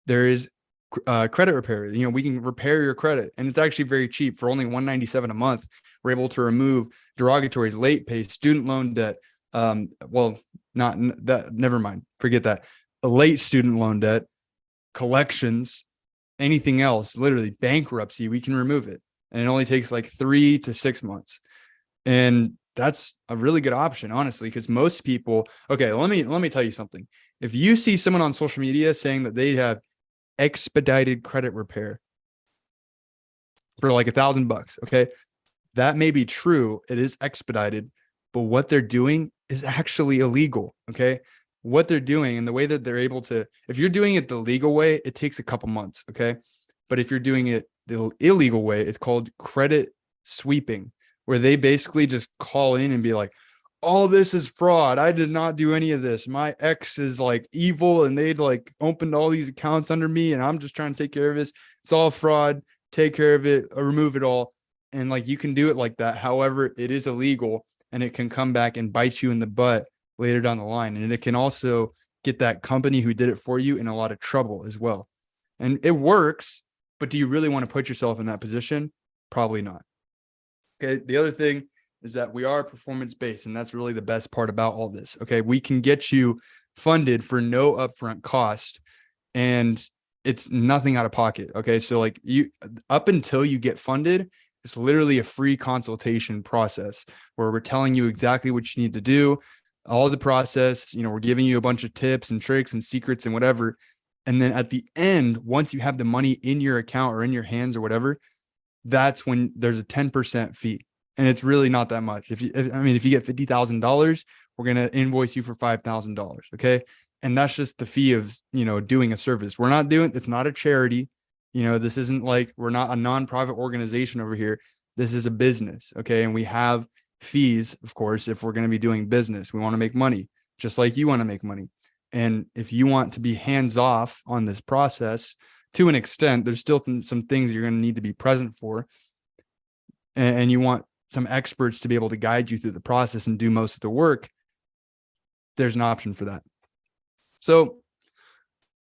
there is credit repair. We can repair your credit, and it's actually very cheap. For only $197 a month, we're able to remove derogatories, late pay, student loan debt. Well, not that. Never mind. Forget that. A late student loan debt, collections, anything else, literally bankruptcy, we can remove it. And it only takes like 3 to 6 months. And that's a really good option, honestly, because most people, okay, let me tell you something. If you see someone on social media saying that they have expedited credit repair for like $1,000, okay, that may be true. It is expedited, but what they're doing is actually illegal. Okay. What they're doing and the way that they're able to, if you're doing it the legal way, it takes a couple months. Okay. But if you're doing it the illegal way, it's called credit sweeping, where they basically just call in and be like, all this is fraud. I did not do any of this. My ex is like evil and they'd like opened all these accounts under me and I'm just trying to take care of this. It's all fraud. Take care of it, or remove it all. And like, you can do it like that. However, it is illegal and it can come back and bite you in the butt later down the line. And it can also get that company who did it for you in a lot of trouble as well. And it works, but do you really want to put yourself in that position? Probably not. Okay. The other thing is that we are performance based, and that's really the best part about all this. Okay, we can get you funded for no upfront cost, and it's nothing out of pocket. Okay, so like you, up until you get funded, it's literally a free consultation process where we're telling you exactly what you need to do, all the process. We're giving you a bunch of tips and tricks and secrets and whatever. And then at the end, once you have the money in your account or in your hands or whatever, that's when there's a 10% fee. And it's really not that much. If you get $50,000, we're going to invoice you for $5,000. Okay. And that's just the fee of, doing a service. It's not a charity. This isn't like, we're not a nonprofit organization over here. This is a business. Okay. And we have fees, of course, if we're going to be doing business. We want to make money, just like you want to make money. And if you want to be hands off on this process to an extent, there's still some things you're going to need to be present for. And you want some experts to be able to guide you through the process and do most of the work. There's an option for that. So,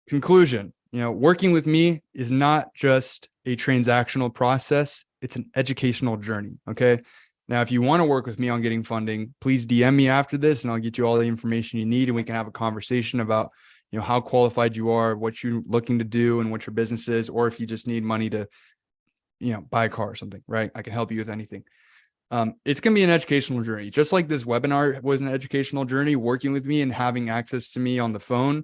conclusion, working with me is not just a transactional process. It's an educational journey. Okay. Now, if you want to work with me on getting funding, please DM me after this and I'll get you all the information you need, and we can have a conversation about, how qualified you are, what you're looking to do and what your business is, or if you just need money to, buy a car or something, right? I can help you with anything. It's going to be an educational journey. Just like this webinar was an educational journey, working with me and having access to me on the phone,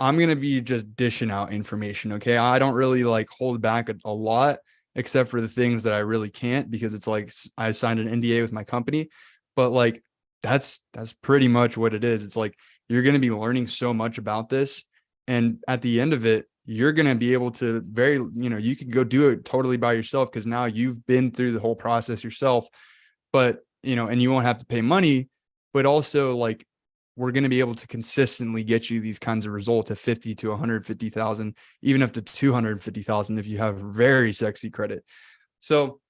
I'm going to be just dishing out information. Okay. I don't really like hold back a lot, except for the things that I really can't, because it's like I signed an NDA with my company, but like, that's pretty much what it is. It's like, you're going to be learning so much about this. And at the end of it, you're going to be able to you can go do it totally by yourself, because now you've been through the whole process yourself, but, and you won't have to pay money, but also like, we're going to be able to consistently get you these kinds of results of 50 to 150,000, even up to 250,000 if you have very sexy credit. So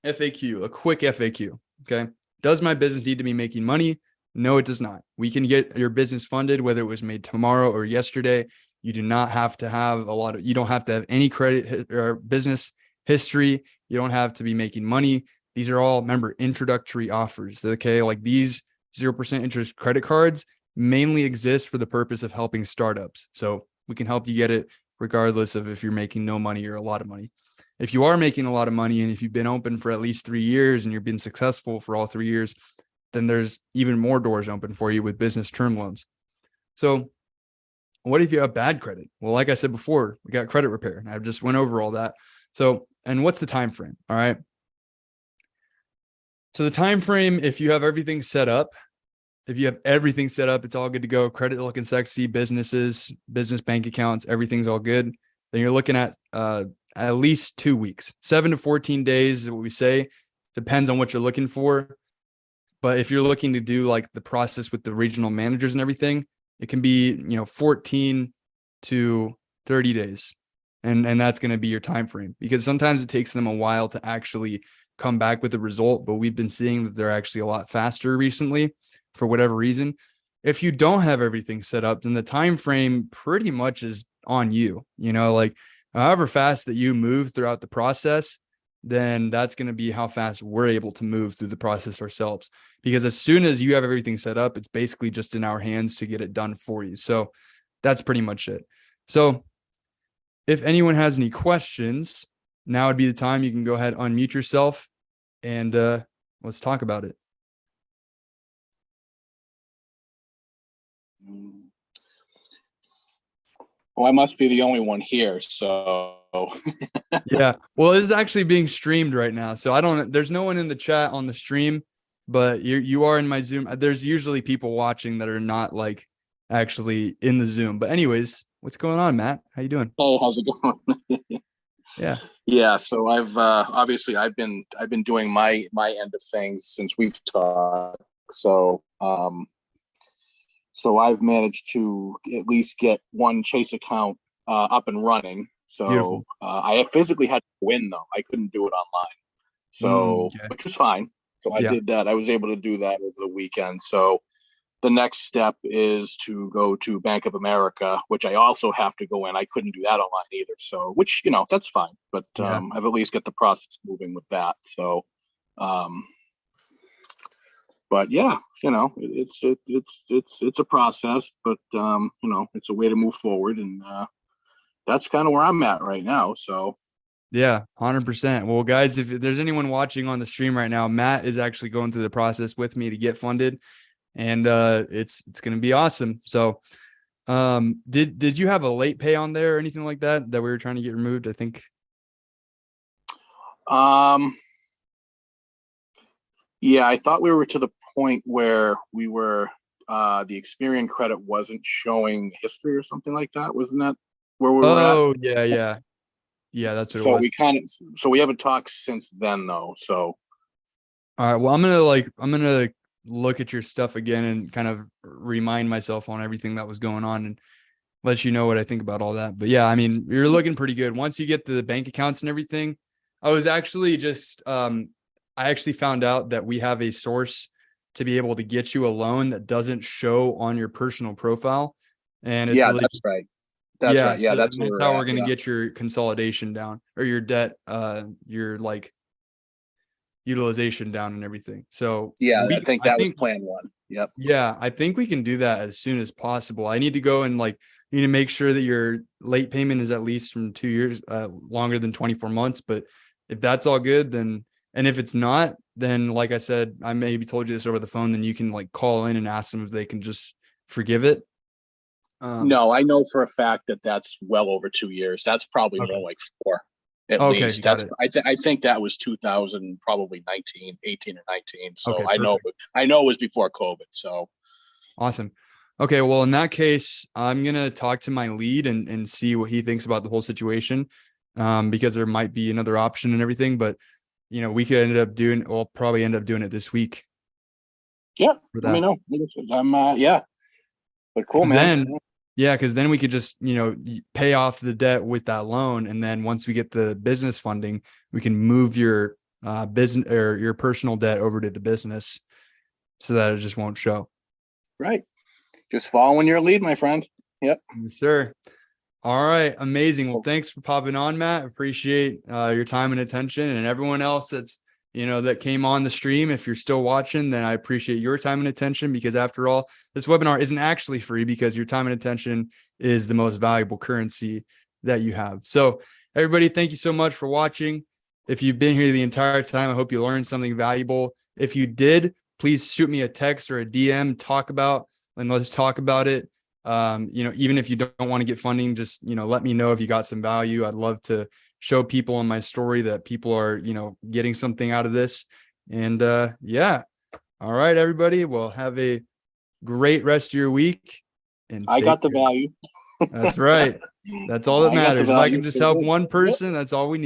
FAQ, a quick FAQ. Okay. Does my business need to be making money? No, it does not. We can get your business funded, whether it was made tomorrow or yesterday. You do not have to have you don't have to have any credit or business history. You don't have to be making money. These are all, remember, introductory offers. Okay. Like these 0% interest credit cards mainly exist for the purpose of helping startups. So we can help you get it regardless of if you're making no money or a lot of money. If you are making a lot of money, and if you've been open for at least 3 years and you've been successful for all 3 years, then there's even more doors open for you with business term loans. So what if you have bad credit? Well, like I said before, we got credit repair. I just went over all that. So, and what's the time frame? All right. So the time frame, if you have everything set up, it's all good to go. Credit looking sexy, business bank accounts, everything's all good. Then you're looking at least 2 weeks, 7 to 14 days is what we say. Depends on what you're looking for. But if you're looking to do like the process with the regional managers and everything, it can be, 14 to 30 days. And that's going to be your time frame, because sometimes it takes them a while to actually come back with the result. But we've been seeing that they're actually a lot faster recently for whatever reason. If you don't have everything set up, then the time frame pretty much is on you. Like however fast that you move throughout the process, then that's going to be how fast we're able to move through the process ourselves. Because as soon as you have everything set up, it's basically just in our hands to get it done for you. So that's pretty much it. So if anyone has any questions, now would be the time. You can go ahead, unmute yourself, and let's talk about it. Well, I must be the only one here, so. Yeah. Well, this is actually being streamed right now, so there's no one in the chat on the stream, but you are in my Zoom. There's usually people watching that are not like actually in the Zoom. But anyways, what's going on, Matt? How you doing? Hey, how's it going? Yeah. So I've obviously I've been doing my end of things since we've talked. So so I've managed to at least get one Chase account up and running. So I physically had to go in, though. I couldn't do it online. So, which was fine. So I did that. I was able to do that over the weekend. So the next step is to go to Bank of America, which I also have to go in. I couldn't do that online either. So, which, that's fine. But I've at least got the process moving with that. So, but yeah, it's a process, but it's a way to move forward, and that's kind of where I'm at right now. So yeah, 100%. Well, guys, if there's anyone watching on the stream right now, Matt is actually going through the process with me to get funded, and it's going to be awesome. So did you have a late pay on there or anything like that we were trying to get removed? I think. Yeah, I thought we were to the point where we were the Experian credit wasn't showing history or something like that. Wasn't that where we were at? Oh, yeah, that's what it was. So we haven't talked since then though. So all right, well, I'm gonna look at your stuff again and kind of remind myself on everything that was going on and let you know what I think about all that. But yeah, I mean, you're looking pretty good once you get the bank accounts and everything. I was actually just I actually found out that we have a source to be able to get you a loan that doesn't show on your personal profile. And it's really, that's right. That's right. Yeah, so that's how we're going to get your consolidation down, or your debt, your like utilization down and everything. So yeah, I think that was plan one. Yep. Yeah, I think we can do that as soon as possible. I need to go and you need to make sure that your late payment is at least from 2 years, longer than 24 months. But if that's all good, then, and if it's not, then like I said, I maybe told you this over the phone, then you can call in and ask them if they can just forgive it. No, I know for a fact that that's well over 2 years. That's probably more like 4 at least. That's I think that was 2000, probably 18 or 19. So I know it was before COVID. So awesome. Okay, well, in that case, I'm gonna talk to my lead and see what he thinks about the whole situation, because there might be another option and everything. But we could probably end up doing it this week. Yeah, let me know. Yeah, but cool, man. Because then we could just pay off the debt with that loan, and then once we get the business funding, we can move your business or your personal debt over to the business, so that it just won't show. Right. Just following your lead, my friend. Yep. Yes, sir. All right. Amazing. Well, thanks for popping on, Matt. Appreciate your time and attention, and everyone else that's, that came on the stream. If you're still watching, then I appreciate your time and attention, because after all, this webinar isn't actually free, because your time and attention is the most valuable currency that you have. So everybody, thank you so much for watching. If you've been here the entire time, I hope you learned something valuable. If you did, please shoot me a text or a DM, and let's talk about it. Even if you don't want to get funding, just, let me know if you got some value. I'd love to show people in my story that people are, getting something out of this. And yeah. All right, everybody. Well, have a great rest of your week. And I got the value. That's right. That's all that matters. If I can just help one person, that's all we need.